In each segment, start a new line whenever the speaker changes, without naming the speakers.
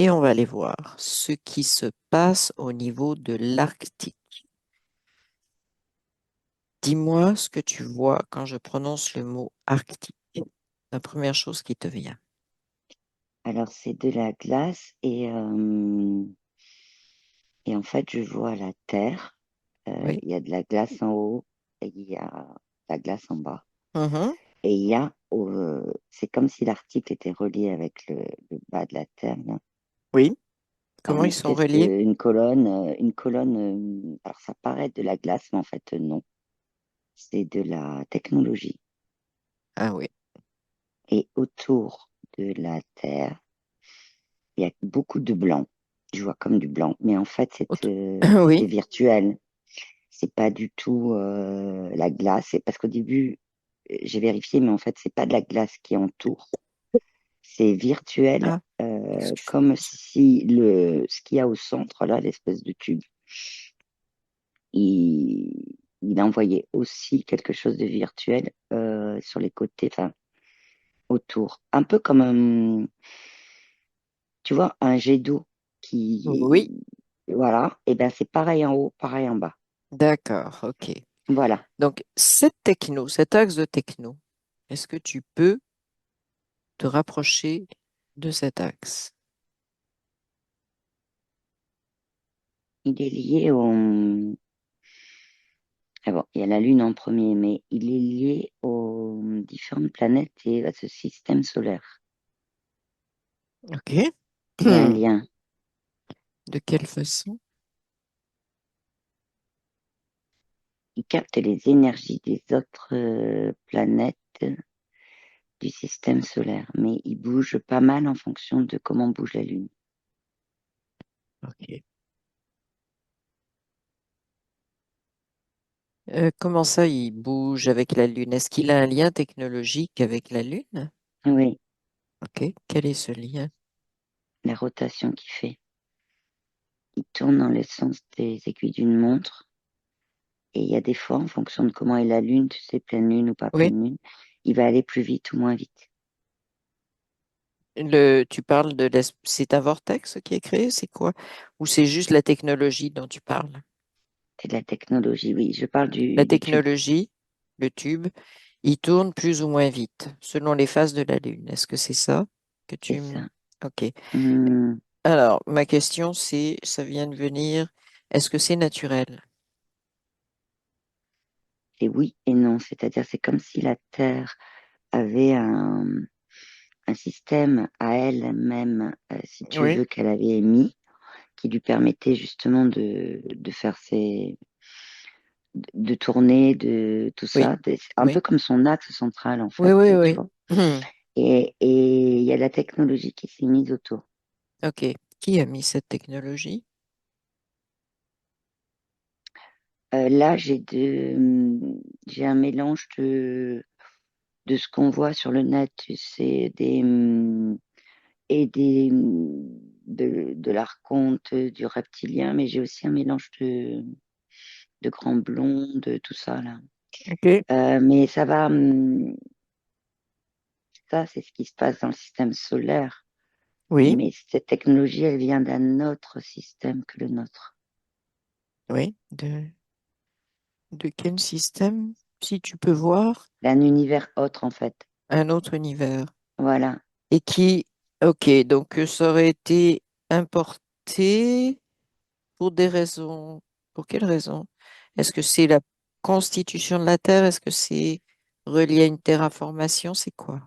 et on va aller voir ce qui se passe au niveau de l'Arctique. Dis-moi ce que tu vois quand je prononce le mot Arctique. La première chose qui te vient.
Alors, c'est de la glace et en fait, je vois la terre.
Oui.
Il y a de la glace en haut et il y a de la glace en bas.
Mhm.
Et il y a, c'est comme si l'Arctique était relié avec le bas de la terre, là,
Oui.
par
Comment
une
ils sont
espèce
reliés?
une colonne. Alors, ça paraît de la glace, mais en fait, non. C'est de la technologie.
Ah oui.
Et autour de la terre, il y a beaucoup de blanc. Je vois comme du blanc, mais en fait, c'est
Oui.
virtuel. C'est pas du tout la glace. Parce qu'au début, j'ai vérifié, mais en fait, c'est pas de la glace qui entoure. C'est virtuel,
Ah, excuse.
comme si ce qu'il y a au centre, là, l'espèce de tube, il envoyait aussi quelque chose de virtuel sur les côtés, enfin, autour. Un peu comme, tu vois, un jet d'eau
Oui.
qui, voilà, et ben c'est pareil en haut, pareil en bas.
D'accord. OK.
Voilà.
Donc, cette techno, cet axe de techno, est-ce que tu peux te rapprocher de cet axe?
Il est lié au, ah bon, il y a la Lune en premier, mais il est lié aux différentes planètes et à ce système solaire.
OK.
Il y a un lien.
De quelle façon?
Il capte les énergies des autres planètes du système solaire, mais il bouge pas mal en fonction de comment bouge la Lune.
OK. Comment ça, il bouge avec la Lune? Est-ce qu'il a un lien technologique avec la Lune?
Oui,
OK. Quel est ce lien?
la rotation qu'il fait. Il tourne dans le sens des aiguilles d'une montre. Et il y a des fois, en fonction de comment est la Lune, tu sais, pleine Lune ou pas
Oui.
pleine Lune, il va aller plus vite ou moins vite.
Tu parles c'est un vortex qui est créé, c'est quoi? Ou c'est juste la technologie dont tu parles?
C'est de la technologie, oui. Je parle
La
du tube.
technologie, le tube, il tourne plus ou moins vite selon les phases de la Lune. Est-ce que c'est ça que
C'est
tu...
ça.
OK.
Hum,
Alors, ma question, c'est, ça vient de venir, est-ce que c'est naturel?
c'est oui et non. C'est-à-dire, c'est comme si la Terre avait un système à elle-même, si tu
Oui,
veux, qu'elle avait émis, qui lui permettait justement de faire de tourner, de tout
oui,
ça. Un peu
oui,
comme son axe central, en
oui,
fait,
oui,
tu
oui.
vois. Et il y a la technologie qui s'est mise autour.
OK. Qui a mis cette technologie?
Là, j'ai un mélange de ce qu'on voit sur le net, tu sais, et de l'archonte, du reptilien, mais j'ai aussi un mélange de grands blonds, de tout ça, là.
OK.
Mais ça va, ça, c'est ce qui se passe dans le système solaire.
Oui,
Mais cette technologie, elle vient d'un autre système que le nôtre,
oui. De quel système, si tu peux voir,
d'un univers autre, en fait.
un autre univers?
Voilà.
Et qui, ok, donc ça aurait été importé pour des raisons, pour quelles raisons? Est-ce que c'est la constitution de la Terre? Est-ce que c'est relié à une terraformation? C'est quoi?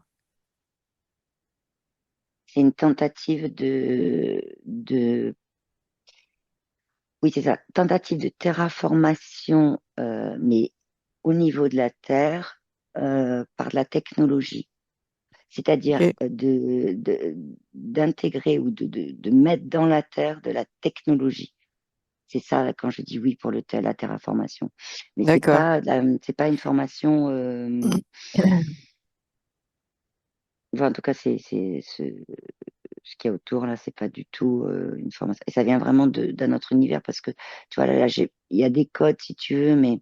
C'est une tentative oui, c'est ça, tentative de terraformation, mais au niveau de la Terre, par de la technologie. C'est-à-dire
Ok,
d'intégrer ou de mettre dans la Terre de la technologie. C'est ça quand je dis oui pour la terraformation. Mais
d'accord.
c'est pas une formation. Enfin, en tout cas, ce qu'il y a autour là, c'est pas du tout une formation. Et ça vient vraiment d'un autre univers parce que tu vois là, il y a des codes si tu veux, mais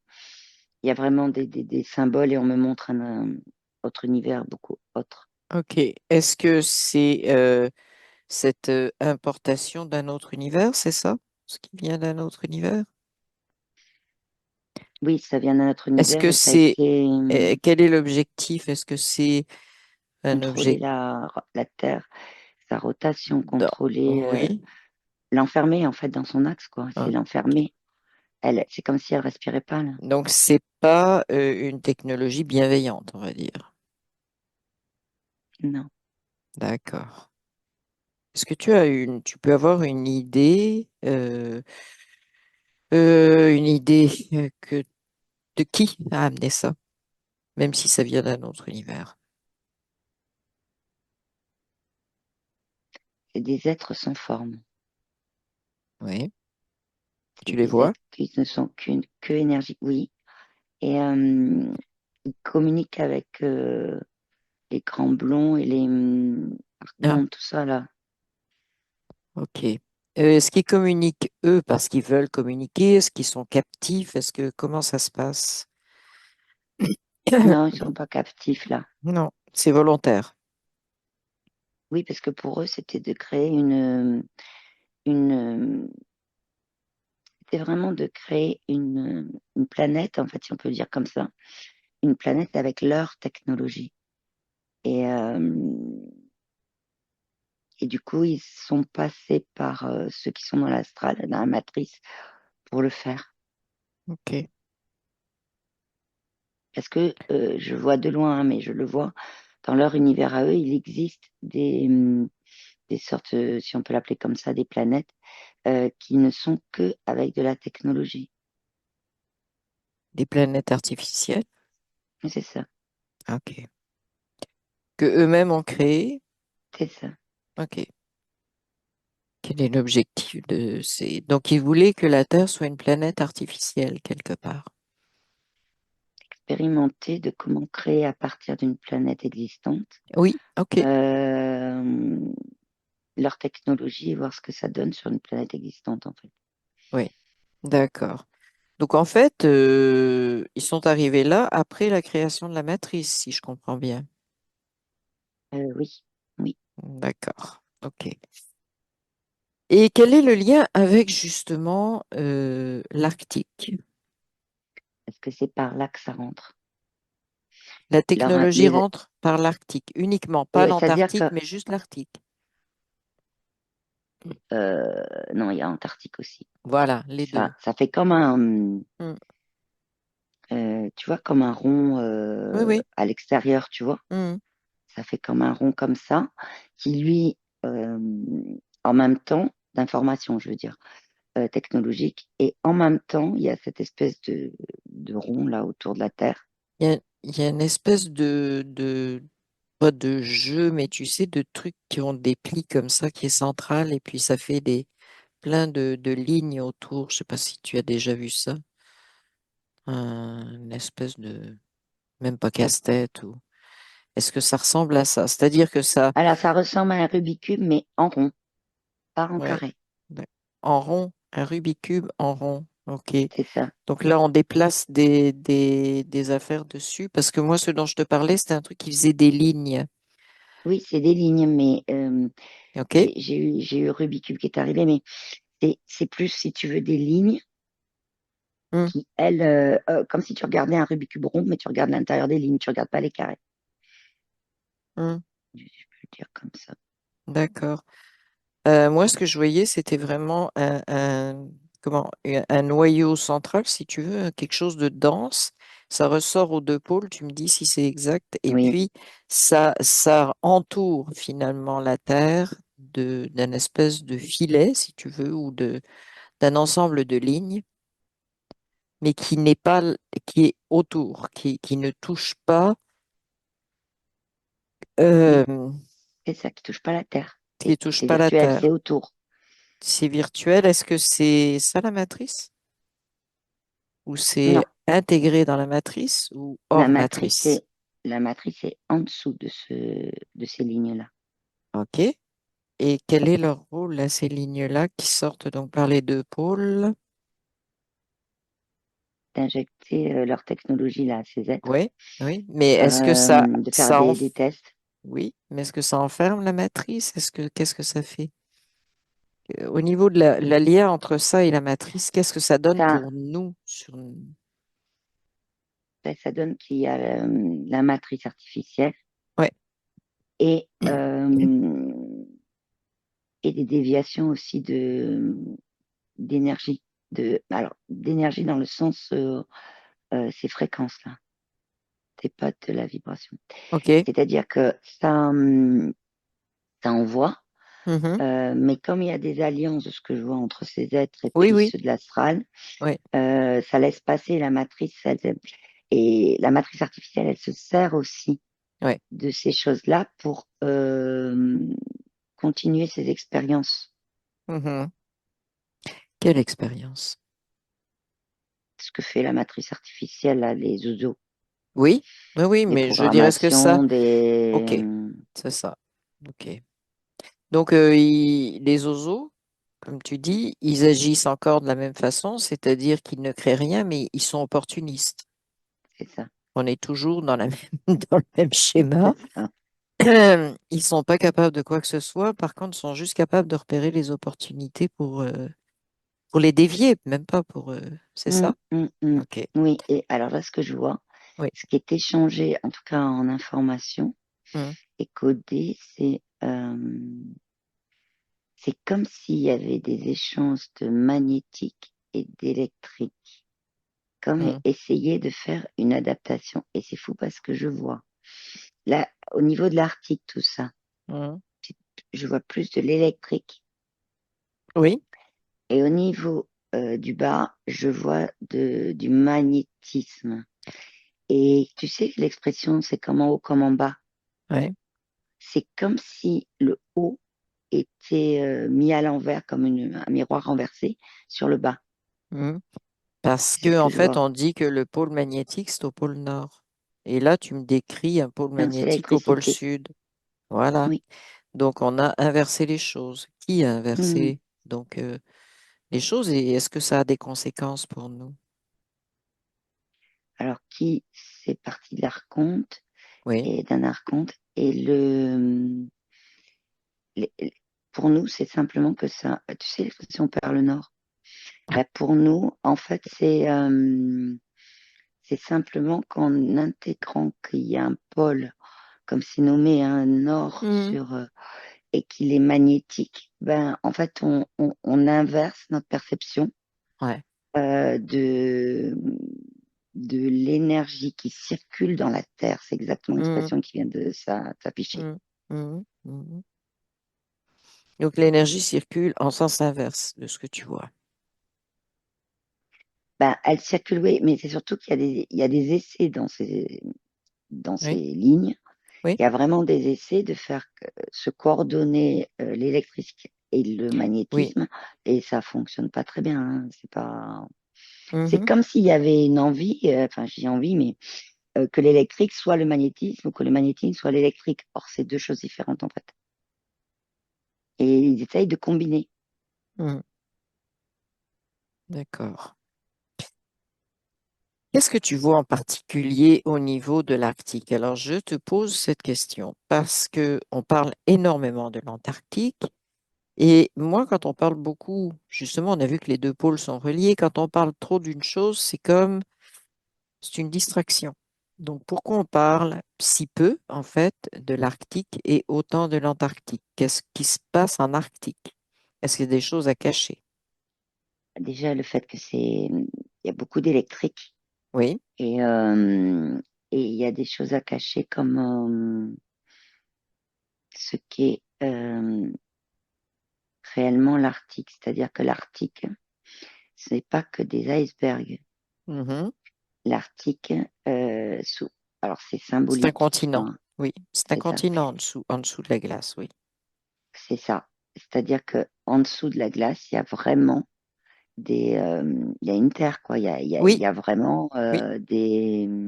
il y a vraiment des symboles et on me montre un autre univers beaucoup autre.
Ok. Est-ce que c'est cette importation d'un autre univers, c'est ça? Ce qui vient d'un autre univers?
Oui, ça vient d'un autre
Est-ce
univers
que
et ça a
c'est,
été
quel est l'objectif? Est-ce que c'est un
contrôler
objet
la Terre, sa rotation,
dans...
contrôler,
Oui.
l'enfermer en fait dans son axe, quoi. C'est
Ah.
l'enfermer. C'est comme si elle respirait pas, là.
Donc, c'est pas une technologie bienveillante, on va dire.
Non.
D'accord. Est-ce que tu peux avoir une idée de qui a amené ça, même si ça vient d'un autre univers?
C'est des êtres sans forme.
Oui. Tu
C'est
les
des
vois?
êtres qui ne sont que énergie. Oui. Et ils communiquent avec les grands blonds et les
Ah,
archontes, tout ça, là.
ok. Est-ce qu'ils communiquent eux parce qu'ils veulent communiquer? Est-ce qu'ils sont captifs? Comment ça se passe?
Non, ils sont pas captifs, là.
Non, c'est volontaire.
Oui, parce que pour eux, c'était de créer c'était vraiment de créer une planète, en fait, si on peut dire comme ça, une planète avec leur technologie. Et, euh, et du coup, ils sont passés par ceux qui sont dans l'astral, dans la matrice, pour le faire.
Ok.
Parce que je vois de loin, hein, mais je le vois, dans leur univers à eux, il existe des sortes, si on peut l'appeler comme ça, des planètes qui ne sont que avec de la technologie.
Des planètes artificielles.
Mais c'est ça,
Ok. Que eux-mêmes ont créé.
c'est ça.
Ok. Quel est l'objectif de ces... Donc, ils voulaient que la Terre soit une planète artificielle quelque part.
Expérimenter de comment créer à partir d'une planète existante
Oui, ok.
euh, leur technologie et voir ce que ça donne sur une planète existante, en fait.
Oui, d'accord. Donc, en fait, ils sont arrivés là après la création de la matrice, si je comprends bien.
Oui, oui.
D'accord. Ok. Et quel est le lien avec justement l'Arctique?
Est-ce que c'est par là que ça rentre?
La
Leur,
technologie rentre par l'Arctique uniquement, pas
C'est-à-dire que
l'Antarctique, mais juste l'Arctique.
non, il y a Antarctique aussi.
Voilà, les deux.
Ça fait comme
Mm.
tu vois, comme un rond
Oui, oui.
à l'extérieur, tu vois.
Mm.
Ça fait comme un rond comme ça, qui lui, euh, en même temps, d'information, je veux dire, technologique, et en même temps, il y a cette espèce de rond là autour de la Terre.
Il y a une espèce pas de jeu, mais tu sais, de trucs qui ont des plis comme ça, qui est central, et puis ça fait plein de lignes autour. Je sais pas si tu as déjà vu ça. Une espèce de, même pas casse-tête, ou est-ce que ça ressemble à ça? C'est-à-dire que ça,
Alors, ça ressemble à un Rubik's Cube, mais en rond, pas en
ouais,
carré.
d'ac- en rond, un Rubik's Cube en rond. Ok.
C'est ça.
Donc là, on déplace des affaires dessus, parce que moi, ce dont je te parlais, c'était un truc qui faisait des lignes.
Oui, c'est des lignes, mais
Ok?
j'ai eu Rubik's Cube qui est arrivé, mais c'est plus, si tu veux, des lignes
Hmm,
qui, elles, comme si tu regardais un Rubik's Cube rond, mais tu regardes l'intérieur des lignes, tu regardes pas les carrés.
hmm,
Je peux le dire comme ça.
d'accord. Moi, ce que je voyais, c'était vraiment un noyau central, si tu veux, quelque chose de dense. Ça ressort aux deux pôles, tu me dis si c'est exact. Et
Oui,
puis, ça entoure finalement la Terre d'un espèce de filet, si tu veux, d'un ensemble de lignes, mais qui n'est pas, qui est autour, qui ne touche pas,
oui,
euh,
c'est ça qui touche pas la Terre.
qui touche
C'est
pas la
virtuel, c'est
Terre.
autour.
C'est virtuel. Est-ce que c'est ça la matrice? Ou c'est
Non,
intégré dans la matrice ou
la
hors
matrice,
matrice?
la matrice est en dessous de ces lignes-là,
OK. Et quel est leur rôle à ces lignes-là qui sortent donc par les deux pôles?
d'injecter leur technologie là à ces êtres,
Oui, oui. Mais est-ce que
de faire
ça en,
des tests.
Oui, mais est-ce que ça enferme la matrice? Qu'est-ce que ça fait? Au niveau de la lien entre ça et la matrice, qu'est-ce que ça donne
Ça,
pour nous
ça donne qu'il y a la matrice artificielle
Ouais.
et, et des déviations aussi d'énergie. Alors, d'énergie dans le sens, ces fréquences-là, c'est pas de la vibration.
OK.
C'est-à-dire que ça envoie,
Mhm.
mais comme il y a des alliances de ce que je vois entre ces êtres et
Oui,
puis
oui.
ceux de l'astral,
Oui,
ça laisse passer la matrice. Et la matrice artificielle, elle se sert aussi
oui.
de ces choses-là pour continuer ses expériences.
Mhm. Quelle expérience.
Ce que fait la matrice artificielle, là, les oiseaux,
Oui, oui, oui,
des
mais je dirais ce que ça.
programmations, des...
OK, c'est ça. OK. Donc, les oiseaux, comme tu dis, ils agissent encore de la même façon, c'est-à-dire qu'ils ne créent rien, mais ils sont opportunistes.
C'est ça,
On est toujours dans la même, dans le même schéma.
c'est ça.
Ils sont pas capables de quoi que ce soit. Par contre, ils sont juste capables de repérer les opportunités pour les dévier, même pas pour. C'est ça?
Mm.
OK.
Oui, et alors là, ce que je vois,
Oui.
ce qui est échangé, en tout cas en information
Mm,
et codé, c'est comme s'il y avait des échanges de magnétique et d'électrique, comme
mm,
essayer de faire une adaptation. Et c'est fou parce que je vois, là, au niveau de l'Arctique, tout ça,
mm.
je vois plus de l'électrique.
Oui.
Et au niveau du bas, je vois du magnétisme. Et tu sais, l'expression, c'est comme en haut, comme en bas.
Ouais.
C'est comme si le haut était mis à l'envers, comme un miroir renversé sur le bas.
Mm. Parce
C'est ce
que,
que
en
je
fait,
vois.
on dit que le pôle magnétique, c'est au pôle nord. Et là, tu me décris un pôle
Non, c'est
magnétique au pôle
l'électricité.
sud. Voilà.
Oui.
Donc, on a inversé les choses. Qui a
Mhm.
inversé? Donc, les choses, et est-ce que ça a des conséquences pour nous?
Alors, qui c'est parti de l'archonte
Oui.
et d'un archonte. Et les- pour nous, c'est simplement que ça. Tu sais, l'expression par le nord. Bah, pour nous, en fait, c'est simplement qu'en intégrant qu'il y a un pôle, comme c'est nommé un nord
Mhm.
et qu'il est magnétique, ben, en fait, on inverse notre perception
Ouais.
euh, de, de l'énergie qui circule dans la Terre. C'est exactement
Mhm.
l'expression qui vient de s'afficher.
Mhm. Mhm. Mhm. Donc, l'énergie circule en sens inverse de ce que tu vois.
Ben, elle circule, oui, mais c'est surtout il y a des essais dans ces
Oui.
lignes.
Oui.
Il y a vraiment des essais de faire se coordonner l'électricité et le
Oui.
magnétisme, et ça fonctionne pas très bien, hein. C'est
Mhm.
comme s'il y avait une envie, enfin j'ai envie, mais que l'électrique soit le magnétisme ou que le magnétisme soit l'électrique. Or, c'est deux choses différentes en fait. Et ils essayent de combiner.
Mhm. D'accord. Qu'est-ce que tu vois en particulier au niveau de l'Arctique? Alors, je te pose cette question parce que on parle énormément de l'Antarctique et moi, quand on parle beaucoup, justement, on a vu que les deux pôles sont reliés. Quand on parle trop d'une chose, c'est une distraction. Donc, pourquoi on parle si peu, en fait, de l'Arctique et autant de l'Antarctique? Qu'est-ce qui se passe en Arctique? Est-ce qu'il y a des choses à cacher?
Déjà, le fait que il y a beaucoup d'électrique
Oui.
et, euh, et il y a des choses à cacher comme ce qu'est réellement l'Arctique. C'est-à-dire que l'Arctique, ce n'est pas que des icebergs.
Mhm.
L'Arctique, sous, alors c'est
C'est un
symbolique,
continent.
hein,
Oui, c'est un
c'est ça,
continent en dessous de la glace, oui.
c'est ça. C'est-à-dire que en dessous de la glace, il y a vraiment il y a une terre, quoi. Il
Oui,
y a vraiment
oui,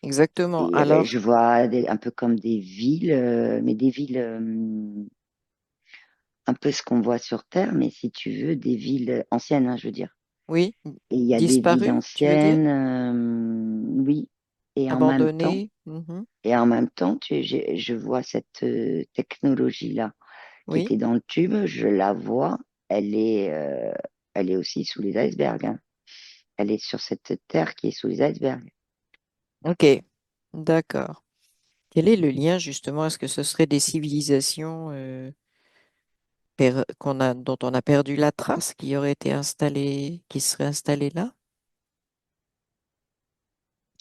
exactement. Alors,
je vois un peu comme des villes, mais des villes un peu ce qu'on voit sur Terre, mais si tu veux, des villes anciennes, hein, je veux dire.
oui,
Et il y a des villes
disparu, tu veux dire?
anciennes, oui, Et en même temps,
Abandonné. Mhm.
je vois cette technologie-là qui
Oui,
était dans le tube, je la vois, elle est aussi sous les icebergs, hein. Elle est sur cette terre qui est sous les icebergs.
ok, d'accord. Quel est le lien justement? Est-ce que ce serait des civilisations dont on a perdu la trace, qui auraient été installées, qui seraient installées là?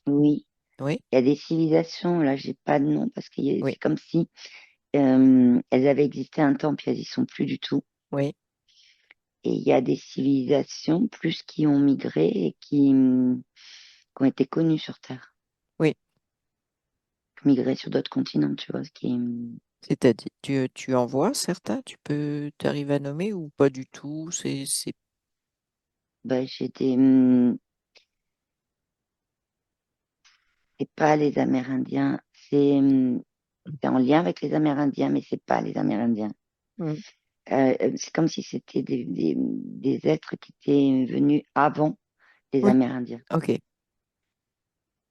Oui,
Oui,
il y a des civilisations, là, j'ai pas de nom parce que
oui,
c'est comme si elles avaient existé un temps, puis elles y sont plus du tout.
oui,
Et il y a des civilisations plus qui ont migré et qui ont été connues sur Terre,
oui.
migré sur d'autres continents, tu vois, ce qui,
C'est-à-dire, tu en vois certains, t'arrives à nommer ou pas du tout?
bah, c'est pas les Amérindiens, c'est en lien avec les Amérindiens, mais c'est pas les Amérindiens.
Mm.
C'est comme si c'était des êtres qui étaient venus avant les
Oui,
Amérindiens.
ok,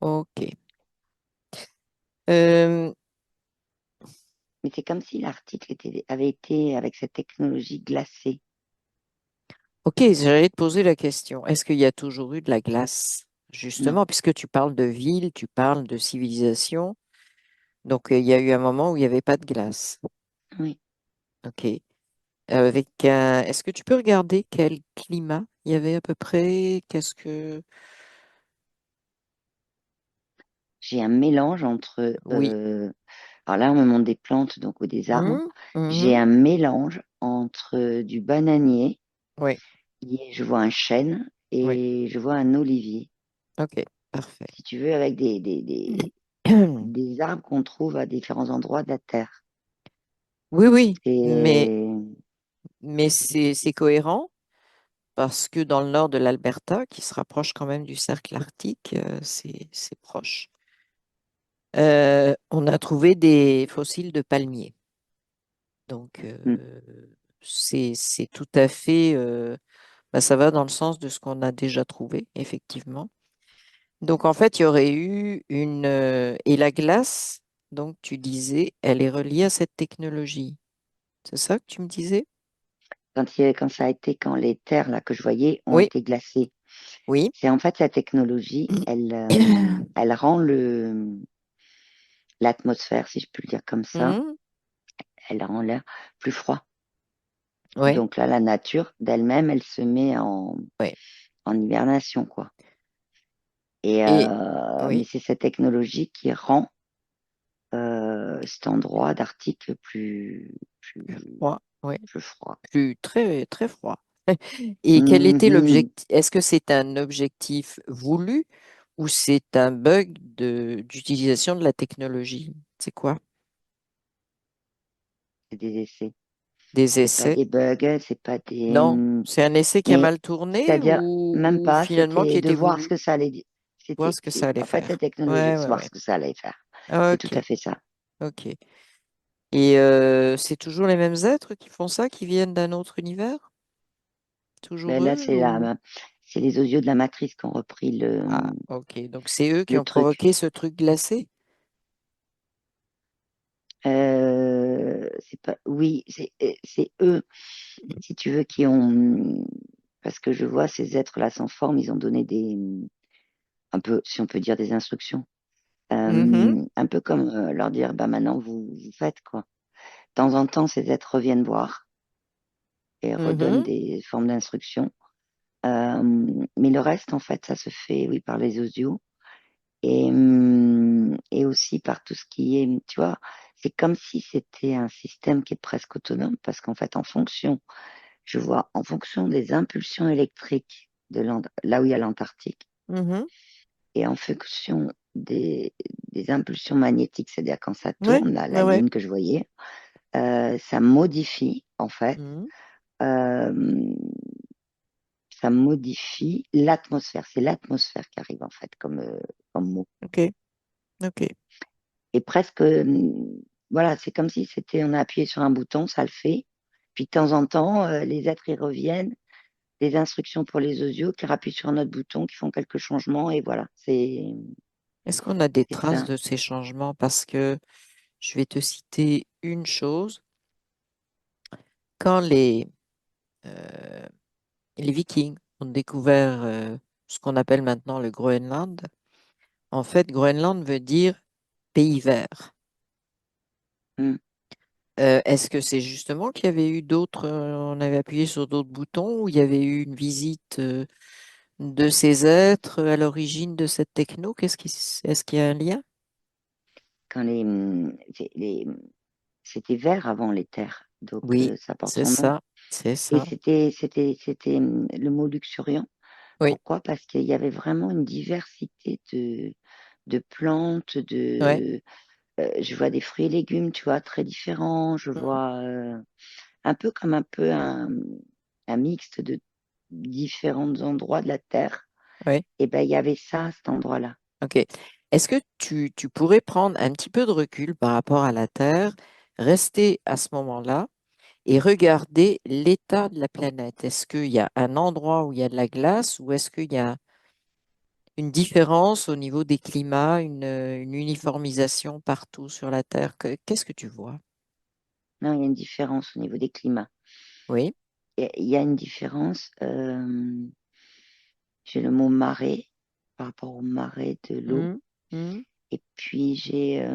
ok. Euh,
Mais c'est comme si avait été avec cette technologie glacée.
ok, j'allais te poser la question. Est-ce qu'il y a toujours eu de la glace?
Non,
Justement, puisque tu parles de ville, tu parles de civilisation. Donc, il y a eu un moment où il n'y avait pas de glace.
oui.
Ok. Est-ce que tu peux regarder quel climat il y avait à peu près? Qu'est-ce que...
J'ai un mélange entre,
Oui.
alors là, on me montre des plantes donc ou des arbres.
Mhm,
J'ai
mhm.
un mélange entre du bananier,
Oui,
et je vois un chêne
oui.
et je vois un olivier.
Ok, parfait.
Si tu veux, avec des arbres qu'on trouve à différents endroits de la Terre.
Oui, oui,
Et
mais c'est cohérent parce que dans le nord de l'Alberta, qui se rapproche quand même du cercle arctique, c'est proche, on a trouvé des fossiles de palmiers. Donc,
hmm,
c'est tout à fait, bah, ça va dans le sens de ce qu'on a déjà trouvé, effectivement. Donc, en fait, il y aurait eu et la glace, donc tu disais, elle est reliée à cette technologie. C'est ça que tu me disais?
quand ça a été, quand les terres là que je voyais ont
Oui,
été glacées,
oui.
c'est en fait la technologie, elle rend l'atmosphère, si je peux le dire comme ça,
Mhm.
elle rend l'air plus froid.
Ouais,
Donc là, la nature d'elle-même, elle se met
ouais.
en hibernation, quoi.
Et
Mais
oui,
c'est cette technologie qui rend cet endroit d'Arctique
plus froid, ouais,
plus froid.
plus très très froid. Et quel était
Mhm.
l'objectif? Est-ce que c'est un objectif voulu ou c'est un bug d'utilisation de la technologie? C'est quoi?
C'est des essais.
Des
C'est pas
essais?
des bugs, c'est pas des.
Non, c'est un essai qui a
Mais
mal tourné
c'est-à-dire, même
ou
pas,
finalement qui
c'était de
était
voir ce
voulu?
que ça allait dire.
Voir ce que ça allait
En fait, la
faire.
technologie,
Ouais,
c'est
ouais,
voir
ouais.
ce que ça allait faire. C'est tout
Ok,
à fait ça.
ok. Et c'est toujours les mêmes êtres qui font ça, qui viennent d'un autre univers?
Mais
Toujours
là,
eux ou...
c'est les audios de la matrice qui ont repris
Ah, ok. Donc c'est eux qui
le
ont
truc.
provoqué ce truc glacé?
C'est pas, oui, c'est eux, si tu veux, qui ont, parce que je vois ces êtres-là sans forme, ils ont donné un peu, si on peut dire, des instructions.
Mhm,
Un peu comme leur dire, bah maintenant vous faites quoi. De temps en temps, ces êtres reviennent voir et redonnent
mhm,
des formes d'instructions. Mais le reste, en fait, ça se fait, oui, par les audios et aussi par tout ce qui est, tu vois, c'est comme si c'était un système qui est presque autonome parce qu'en fait, je vois, en fonction des impulsions électriques là où il y a l'Antarctique
mhm.
et en fonction des impulsions magnétiques, c'est-à-dire quand ça
Ouais,
tourne, là, la
ouais, ouais.
ligne que je voyais, ça modifie, en fait,
Mhm.
euh, ça modifie l'atmosphère. C'est l'atmosphère qui arrive, en fait, comme mot.
Ok, ok.
Et presque, voilà, c'est comme si c'était, on a appuyé sur un bouton, ça le fait. Puis de temps en temps, les êtres y reviennent, des instructions pour les osios qui rappuient sur un autre bouton, qui font quelques changements, et voilà.
Est-ce qu'on a des
C'est
traces
ça.
de ces changements? Parce que je vais te citer une chose. Quand euh, les Vikings ont découvert ce qu'on appelle maintenant le Groenland, en fait, Groenland veut dire pays vert.
Mm.
Est-ce que c'est justement qu'il y avait eu d'autres, on avait appuyé sur d'autres boutons, ou il y avait eu une visite de ces êtres à l'origine de cette techno? Est-ce qu'il y a un lien?
Quand c'était vert avant les terres, donc
Oui,
ça porte
c'est
son nom.
ça, c'est
Et
ça.
c'était le mot luxuriant.
Oui,
Pourquoi? Parce qu'il y avait vraiment une diversité de plantes,
ouais.
je vois des fruits et légumes, tu vois, très différents. Je
Mhm.
vois un peu comme un mixte de différents endroits de la Terre.
Ouais,
Et ben, il y avait ça à cet endroit-là.
ok. Est-ce que tu pourrais prendre un petit peu de recul par rapport à la Terre, rester à ce moment-là et regarder l'état de la planète? Est-ce qu'il y a un endroit où il y a de la glace, ou est-ce qu'il y a une différence au niveau des climats, une uniformisation partout sur la Terre? Qu'est-ce que tu vois?
Non, il y a une différence au niveau des climats.
Oui.
Il y a une différence. J'ai le mot marée par rapport au marais de l'eau.
Mhm. Mhm.
Et puis j'ai,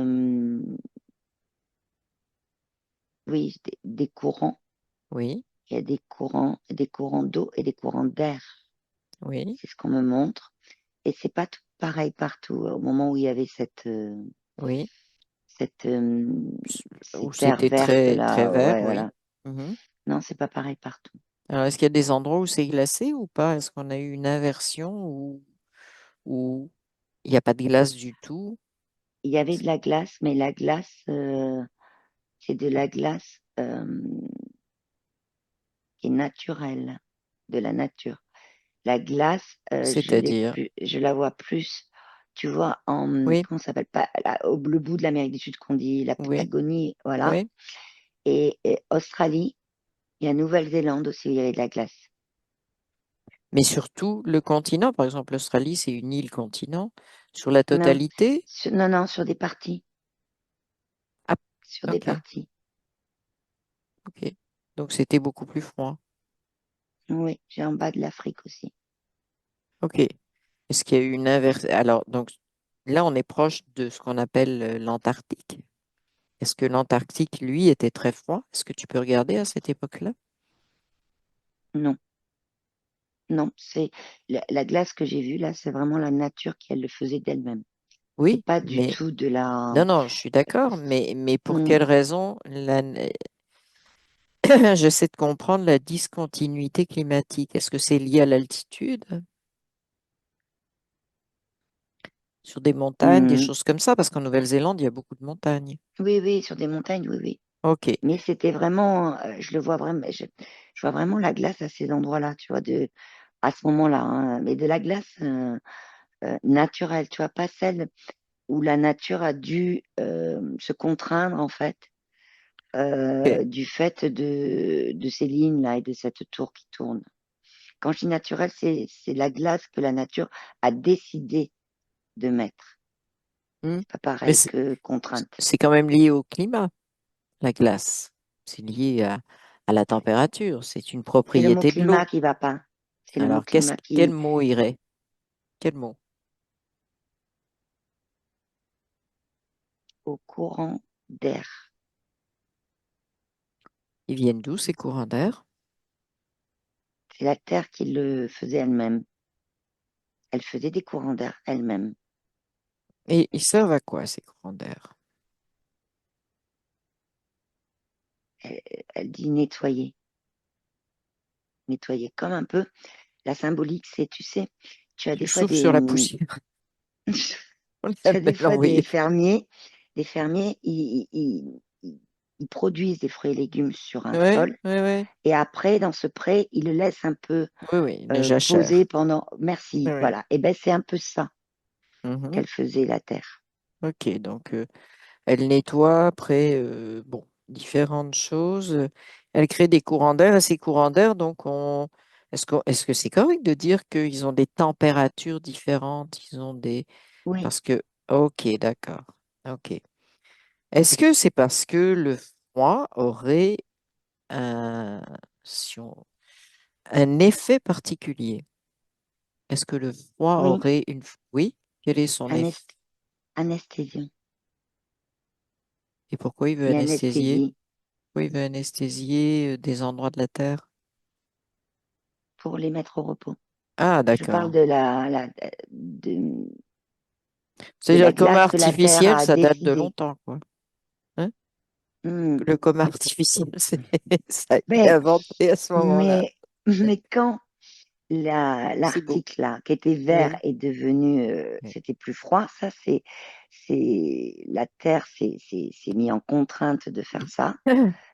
oui, des courants.
Oui,
Il y a des courants d'eau et des courants d'air.
oui,
C'est ce qu'on me montre. Et c'est pas tout pareil partout. Au moment où il y avait
oui.
cette,
Où
ces terres
c'était
vertes
très, très
là,
vert,
ouais,
oui.
voilà.
Mhm.
Non, c'est pas pareil partout.
Alors, est-ce qu'il y a des endroits où c'est glacé ou pas? Est-ce qu'on a eu une inversion ou il n'y a pas de glace du tout?
Il y avait de la glace, mais la glace, c'est de la glace qui est naturelle, de la nature. La glace,
C'est-à-dire,
je la vois plus, tu vois,
oui,
comment ça s'appelle pas, le bout de l'Amérique du Sud qu'on dit la
oui,
Patagonie, voilà.
oui.
Et Australie, il y a Nouvelle-Zélande aussi où il y avait de la glace.
Mais surtout, le continent, par exemple, l'Australie, c'est une île-continent. Sur la
Non,
totalité?
non, non, sur des parties,
Ah,
sur des
ok,
parties.
ok. Donc, c'était beaucoup plus froid.
Oui, j'ai en bas de l'Afrique aussi.
Ok. Est-ce qu'il y a eu une inversion? Alors, donc, là, on est proche de ce qu'on appelle l'Antarctique. Est-ce que l'Antarctique, lui, était très froid? Est-ce que tu peux regarder à cette époque-là?
Non, non, c'est la glace que j'ai vue là, c'est vraiment la nature qui elle le faisait d'elle-même. C'est
Oui,
pas du
mais
tout de la.
non, non, je suis d'accord, mais pour
Hmm,
quelle raison j'essaie de comprendre la discontinuité climatique. Est-ce que c'est lié à l'altitude, sur des montagnes, des
hmm.
choses comme ça? Parce qu'en Nouvelle-Zélande, il y a beaucoup de montagnes.
Oui, oui, sur des montagnes, oui, oui.
Ok,
Mais c'était vraiment, je le vois vraiment, je vois vraiment la glace à ces endroits-là, tu vois, à ce moment-là, hein. Mais de la glace naturelle, tu vois, pas celle où la nature a dû se contraindre, en fait,
ok.
du fait de ces lignes-là et de cette tour qui tourne. Quand je dis naturel, c'est la glace que la nature a décidé de mettre.
Hmm.
C'est pas
Mais
pareil que contrainte.
c'est quand même lié au climat, la glace. C'est lié à la température. C'est une
C'est le mot
propriété de l'eau.
climat qui va pas. C'est le mot
Alors,
climat
quel
qui,
mot irait? Quel mot?
au courant d'air.
Ils viennent d'où ces courants d'air?
C'est la Terre qui le faisait elle-même. Elle faisait des courants d'air elle-même.
Et ils servent à quoi ces courants d'air?
Elle, elle dit nettoyer. Nettoyer comme un peu. La symbolique, c'est, tu sais, tu as
Tu
des fois
souffles sur la poussière. On
tu as des
l'appelle
fois
envoyer.
des fermiers, ils produisent des fruits et légumes sur un
Oui,
sol
oui, oui.
et après, dans ce pré, ils le laissent un peu
Oui, oui, une
poser
jachère.
pendant.
Oui,
Merci,
oui.
voilà. Et ben c'est un peu ça
Mhm.
qu'elle faisait la terre.
Ok, donc elle nettoie après, bon, différentes choses. Elle crée des courants d'air, et ces courants d'air, donc est-ce que c'est correct de dire qu'ils ont des températures différentes? Ils ont des,
Oui,
parce que Ok, d'accord. Ok. Est-ce que c'est parce que le froid aurait un, si on- un effet particulier? Est-ce que le froid
Oui,
aurait une... Oui, quel est son effet?
anest- anesthésion
Et pourquoi il veut
et
anesthésier?
anesthésie
Pourquoi il veut anesthésier des endroits de la Terre?
pour les mettre au repos.
Ah,
Je parle
d'accord.
de
C'est-à-dire
la
le coma
glace que la Terre
artificiel,
a
ça date de
décidé.
longtemps, quoi. Hein?
Hmm.
Le coma artificiel, ça a été
Mais,
inventé à ce moment-là.
mais quand
C'est beau.
l'article là, qui était vert,
Oui.
est devenu,
Oui.
c'était plus froid, ça la Terre s'est mis en contrainte de faire ça.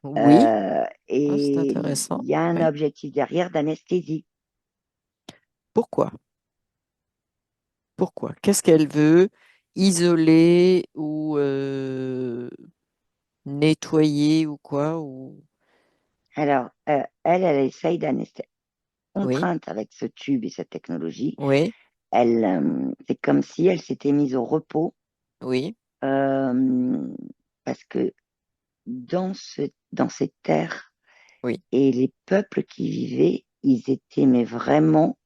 Oui. Ah, c'est
Et il
intéressant.
y a un
Oui.
objectif derrière d'anesthésie.
Pourquoi? Pourquoi? Qu'est-ce qu'elle veut? Isoler ou nettoyer ou quoi? Ou...
Alors, elle essaye d'anesthésier.
Oui,
Contrainte avec ce tube et cette technologie,
oui,
c'est comme si elle s'était mise au repos,
oui,
euh, parce que dans ces terres
oui,
et les peuples qui vivaient, ils étaient mais vraiment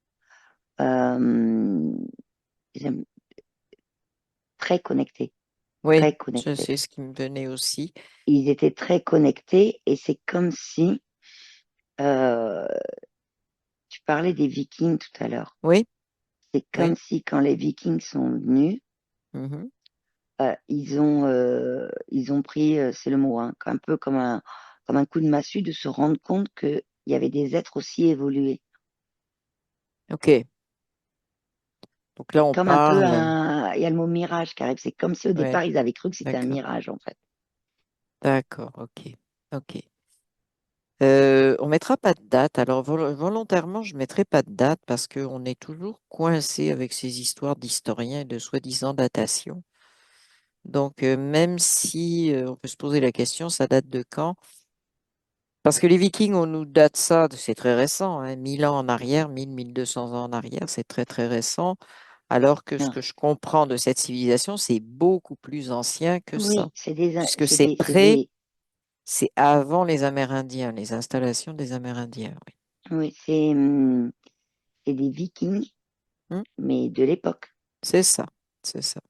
euh, j'aime- très connectés,
oui.
très connectés.
C'est ce qui me venait aussi.
Ils étaient très connectés et c'est comme si, euh, tu parlais des Vikings tout à l'heure,
Oui,
c'est
oui.
comme si quand les Vikings sont venus,
Mhm.
ils ont pris, c'est le mot, hein, un peu comme un coup de massue de se rendre compte qu'il y avait des êtres aussi évolués.
OK. Donc là, on
Comme un peu
parle.
il y a le mot mirage qui arrive. C'est comme si au
Oui,
départ, ils avaient cru que c'était un
d'accord.
mirage, en fait.
D'accord, OK. OK. On mettra pas de date. Alors, volontairement, je mettrai pas de date parce qu'on est toujours coincé avec ces histoires d'historiens et de soi-disant datation. Donc, même si on peut se poser la question, ça date de quand? Parce que les Vikings, on nous date ça, c'est très récent, hein, 1000 ans en arrière, 1200 ans en arrière, c'est très très récent. Alors que ce
Non.
que je comprends de cette civilisation, c'est beaucoup plus ancien que ça,
Oui,
puisque c'est c'est avant les Amérindiens, les installations des Amérindiens. Oui.
oui, c'est des Vikings,
Hmm.
mais de l'époque.
C'est ça, c'est ça.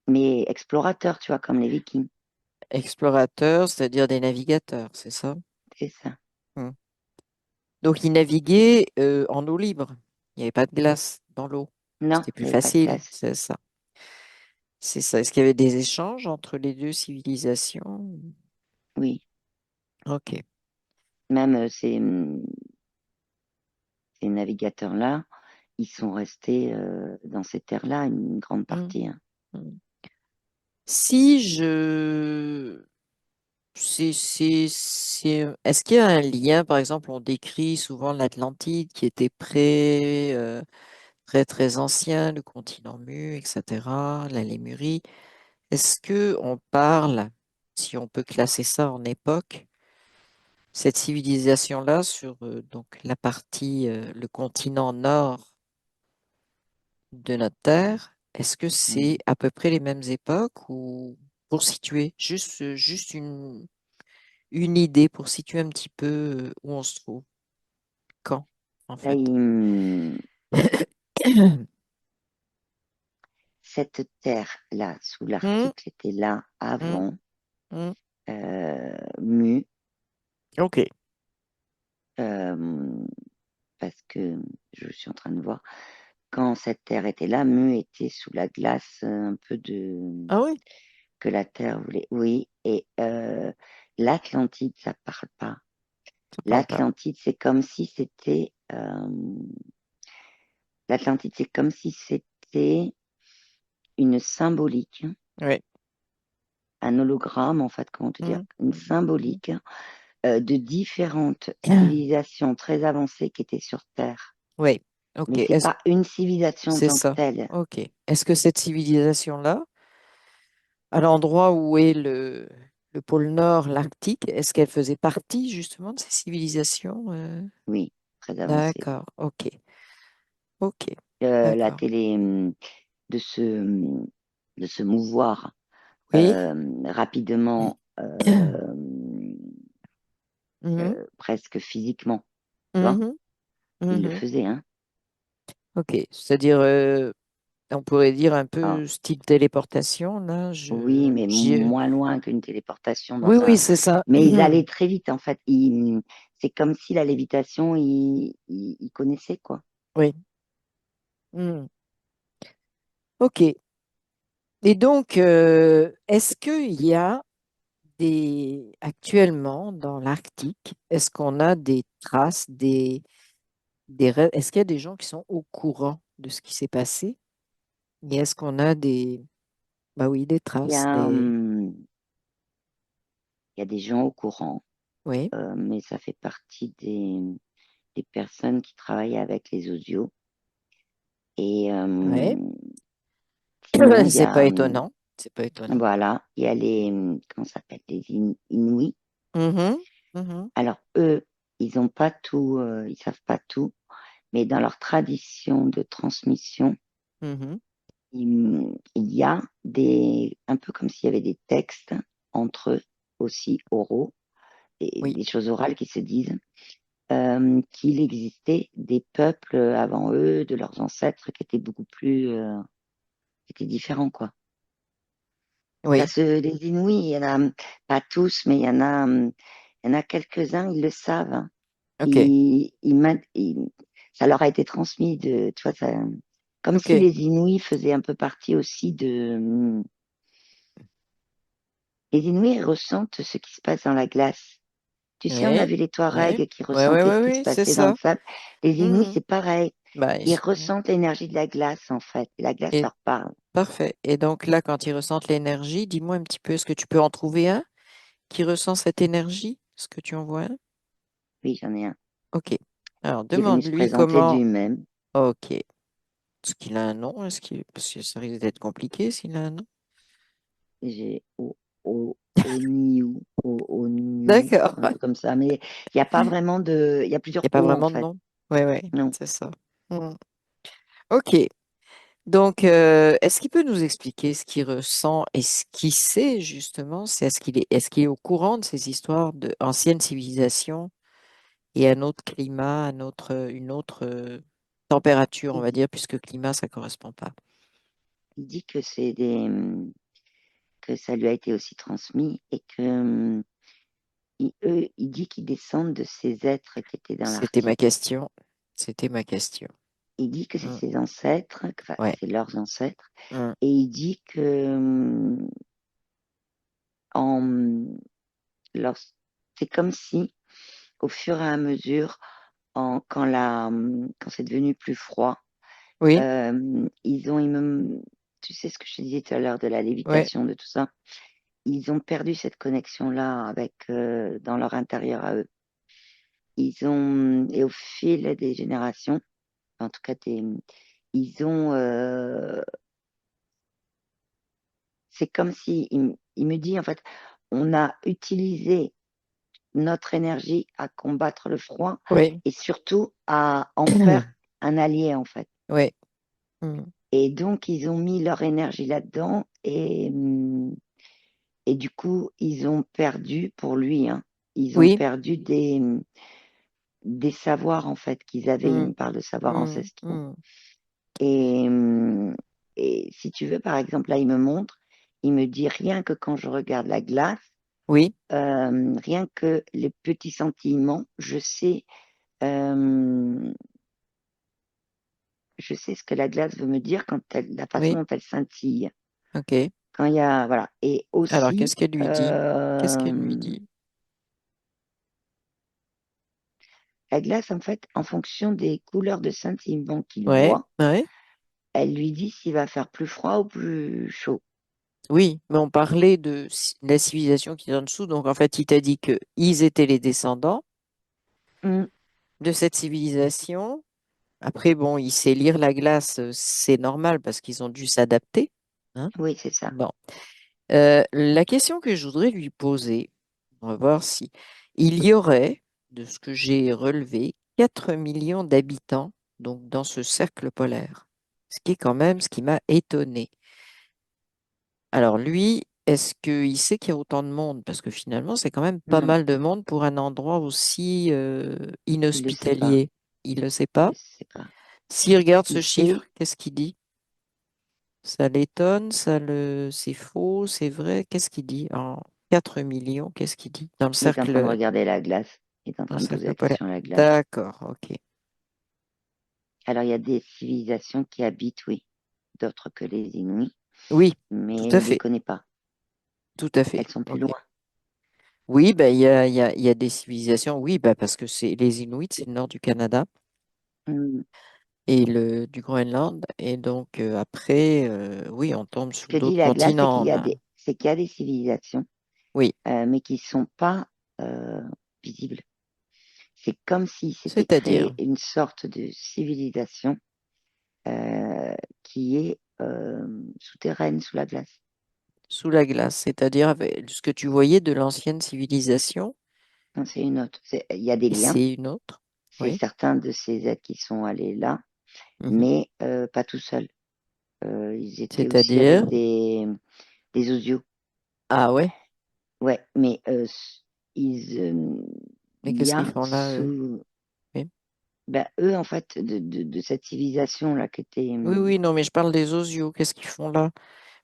Mais explorateurs, tu vois, comme les Vikings.
Explorateurs, c'est-à-dire des navigateurs, c'est ça?
C'est ça.
Hmm. Donc, ils naviguaient en eau libre. Il n'y avait pas de glace dans l'eau.
Non,
C'était
il
plus
n'y avait pas de
facile,
glace.
c'est ça. C'est ça. Est-ce qu'il y avait des échanges entre les deux civilisations?
Oui.
Ok.
Même ces navigateurs-là, ils sont restés dans ces terres-là une grande
Hmm.
partie, hein.
Hmm. Si je... Est-ce qu'il y a un lien, par exemple, on décrit souvent l'Atlantide qui était très, très ancien, le continent mu, etc., la Lémurie. Est-ce que on parle, si on peut classer ça en époque, cette civilisation-là sur donc la partie, le continent nord de notre Terre, est-ce que c'est
Mhm.
à peu près les mêmes époques ou pour situer, juste une idée pour situer un petit peu où on se trouve, quand, en
Là,
fait.
cette terre-là, sous
Hmm,
l'article, était là
hmm,
avant,
hmm.
mu,
Ok,
euh, parce que je suis en train de voir, quand cette terre était là, mu était sous la glace, un peu de
ah oui,
que la terre voulait. Oui, et l'Atlantide, ça parle pas.
ça parle pas.
L'Atlantide, c'est comme si c'était l'Atlantide, c'est comme si c'était une symbolique,
Oui.
un hologramme, en fait, comment te dire,
Hmm,
une
hmm.
symbolique de différentes civilisations très avancées qui étaient sur Terre.
Oui,
Mais
ok,
c'est pas une civilisation en
c'est
tant que
ça.
telle.
Ok. Est-ce que cette civilisation-là, à l'endroit où est le pôle Nord, l'Arctique, est-ce qu'elle faisait partie justement de ces civilisations?
Oui, très avancée.
D'accord, ok, ok,
La
d'accord.
télé, de ce de se mouvoir
Oui.
rapidement,
Mhm,
presque physiquement, tu vois,
mhm,
il le
mhm.
faisait, hein.
Ok, c'est-à-dire, on pourrait dire un
Alors,
peu style téléportation, là.
oui, mais moins loin qu'une téléportation
Oui,
dans
oui,
un.
c'est ça.
Mais ils allaient très vite, en fait. C'est comme si la lévitation, ils connaissaient, quoi.
Oui. Mhm. Ok. Et donc, est-ce qu'il y a actuellement dans l'Arctique, est-ce qu'on a des traces, est-ce qu'il y a des gens qui sont au courant de ce qui s'est passé? Et est-ce qu'on a bah oui, des
Il y
traces,
a, il y a des gens au courant,
oui,
mais ça fait partie des personnes qui travaillent avec les audios. Et
ouais.
sinon, il y
C'est
a,
pas étonnant. C'est pas étonnant.
voilà, il y a les, comment ça s'appelle, les Inuits.
Mhm, mhm,
Alors, eux, ils ont pas tout, ils savent pas tout, mais dans leur tradition de transmission,
mhm.
il y a un peu comme s'il y avait des textes entre eux aussi oraux,
Oui,
des choses orales qui se disent, qu'il existait des peuples avant eux, de leurs ancêtres, qui étaient beaucoup plus, qui étaient différents, quoi.
oui.
Les Inuits, il y en a pas tous, mais il y en a quelques-uns, ils le savent, hein.
Ok,
Ça leur a été transmis tu vois, comme si
ok.
les Inuits faisaient un peu partie aussi les Inuits ressentent ce qui se passe dans la glace. Tu sais, on a
Ouais,
vu les
ouais,
Touaregs qui
ouais, ouais,
ressentaient ce
ouais,
qui se
ouais, c'est
passait dans le
ça.
sable. Les Inuits,
Mhm.
c'est pareil.
Bah,
Ils ressentent l'énergie de la glace, en fait. Et la glace
et
leur parle.
parfait. Et donc là, quand ils ressentent l'énergie, dis-moi un petit peu, est-ce que tu peux en trouver un qui ressent cette énergie? Est-ce que tu en vois un?
Oui, j'en ai un
Ok. Alors,
qui est venu se
demande-lui
présenter de
comment.
lui-même.
Ok. Est-ce qu'il a un nom? Parce que ça risque d'être compliqué s'il a un nom.
J'ai Oniu, Oniu,
D'accord.
un truc comme ça. Mais il n'y a pas vraiment il y a
Il n'y
plusieurs
a pas
O, en
vraiment de
fait.
nom. Oui, oui,
Non.
c'est ça. Mhm. Ok. Donc, est-ce qu'il peut nous expliquer ce qu'il ressent et ce qu'il sait justement? Est-ce qu'il est au courant de ces histoires d'anciennes civilisations et un autre climat, une autre température, on
Il
va
dit,
dire, puisque climat, ça correspond pas.
il dit que que ça lui a été aussi transmis et que il dit qu'ils descendent de ces êtres qui étaient dans
C'était ma
l'Arctique.
question. C'était ma question.
Il dit que c'est
Mm.
ses ancêtres, enfin,
Ouais.
c'est leurs ancêtres.
Mm.
Et il dit que en, lors- c'est comme si, au fur et à mesure, quand c'est devenu plus froid,
Oui,
tu sais ce que je te disais tout à l'heure de la
ouais,
lévitation, de tout ça, ils ont perdu cette connexion-là dans leur intérieur à eux. Et au fil des générations, en tout cas, ils ont, c'est comme si, il me dit, en fait, on a utilisé notre énergie à combattre le froid
oui,
et surtout à en faire un allié, en fait.
oui. Mm.
Et donc, ils ont mis leur énergie là-dedans et du coup, ils ont perdu, pour lui, hein, ils ont
Oui.
perdu des savoirs, en fait, qu'ils avaient. Il
Mm.
me parle de savoirs
Mm.
ancestraux.
Mm.
Et, et si tu veux, par exemple, là, il me montre, il me dit rien que quand je regarde la glace,
Oui,
rien que les petits sentiments, euh, je sais ce que la glace veut me dire la façon
oui.
dont elle scintille.
OK.
Quand il y a, voilà. Et
Alors,
aussi,
qu'est-ce qu'elle lui dit? Qu'est-ce qu'elle lui dit?
la glace, en fait, en fonction des couleurs de scintillement qu'il
Ouais,
voit,
ouais.
elle lui dit s'il va faire plus froid ou plus chaud.
Oui, mais on parlait de la civilisation qui est en dessous. Donc, en fait, il t'a dit que ils étaient les descendants
Mm,
de cette civilisation. Après, bon, il sait lire la glace, c'est normal parce qu'ils ont dû s'adapter. Hein.
oui, c'est ça.
Bon. La question que je voudrais lui poser, on va voir si il y aurait, de ce que j'ai relevé, 4 millions d'habitants donc dans ce cercle polaire. Ce qui est quand même ce qui m'a étonné. Alors lui, est-ce qu'il sait qu'il y a autant de monde? Parce que finalement, c'est quand même pas
Non,
mal de monde pour un endroit aussi
il le sait pas.
inhospitalier. Il ne le sait
Il
pas.
le sait pas.
S'il regarde ce
Il
chiffre,
sait,
qu'est-ce qu'il dit? Ça l'étonne, c'est faux, c'est vrai. Qu'est-ce qu'il dit? En 4 millions, qu'est-ce qu'il dit?
il est en train de regarder la glace. Il est en
Dans le
train de poser
cercle
la
polaire.
question à la glace.
D'accord, ok.
Alors, il y a des civilisations qui habitent, oui, d'autres que les Inuits,
Oui, tout
mais
à
il les
fait,
connaît pas.
tout à fait.
Elles sont plus
Ok.
loin.
Oui, ben, il y a des civilisations, oui, ben, parce que c'est les Inuits, c'est le nord du Canada
Hmm.
et du Groenland. Et donc, après, oui, on tombe
Ce
sur
que dit
d'autres
la glace,
continents. On a-
c'est qu'il y a des civilisations,
Oui,
mais qui sont pas visibles. C'est comme si s'était
c'est-à-dire
créé une sorte de civilisation qui est souterraine sous la glace.
sous la glace, c'est-à-dire avec ce que tu voyais de l'ancienne civilisation,
Non, c'est une autre. Il y a des
et
liens.
c'est une autre.
C'est
Oui.
certains de ces êtres qui sont allés là,
Mhm.
mais pas tout seuls. Ils étaient aussi
C'est-à-dire,
avec des osios.
ah ouais,
Ouais, mais ils,
mais
il y
qu'est-ce qu'ils
a
font là, eux?
sous,
Oui.
ben, eux, en fait, de cette civilisation-là qui était,
Oui, oui, non, mais je parle des osios. Qu'est-ce qu'ils font là?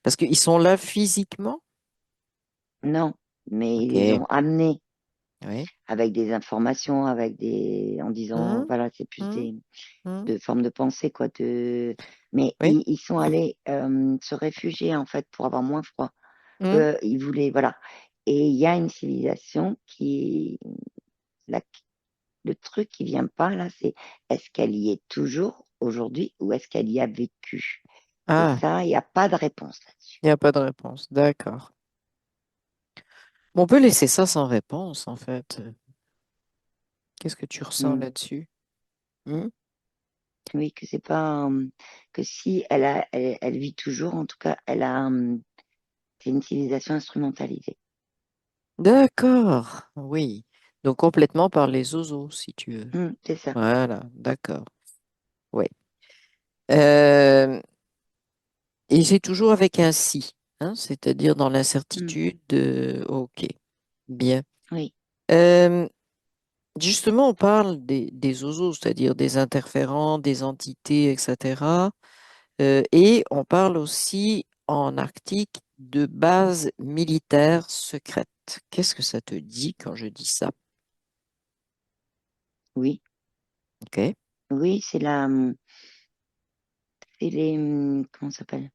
Parce qu'ils sont là physiquement?
non, mais ils les
Ok.
ont amenés
Oui.
avec des informations, en disant,
Hum,
voilà, c'est plus
hum, hum.
de formes de pensée, quoi, mais
Oui.
ils sont allés se réfugier, en fait, pour avoir moins froid.
Hum.
Eux, ils voulaient, voilà. Et il y a une civilisation la- le truc qui vient pas, là, c'est est-ce qu'elle y est toujours aujourd'hui ou est-ce qu'elle y a vécu? Et
Ah,
ça, il n'y a pas de réponse là-dessus.
il n'y a pas de réponse. D'accord. Bon, on peut laisser ça sans réponse, en fait. Qu'est-ce que tu ressens
Hmm.
là-dessus? Hum.
Oui, que c'est pas que si elle vit toujours, en tout cas, c'est une civilisation instrumentalisée.
D'accord. Oui. Donc complètement par les oiseaux, si tu veux.
C'est ça.
Voilà, d'accord. Oui. Euh, et c'est toujours avec un si, hein, c'est-à-dire dans
Hmm.
l'incertitude. Ok, bien.
Oui,
Euh, Justement, on parle des oiseaux, c'est-à-dire des interférents, des entités, etc. Et on parle aussi en Arctique de bases militaires secrètes. Qu'est-ce que ça te dit quand je dis ça?
oui,
Ok.
oui, c'est les, comment ça s'appelle?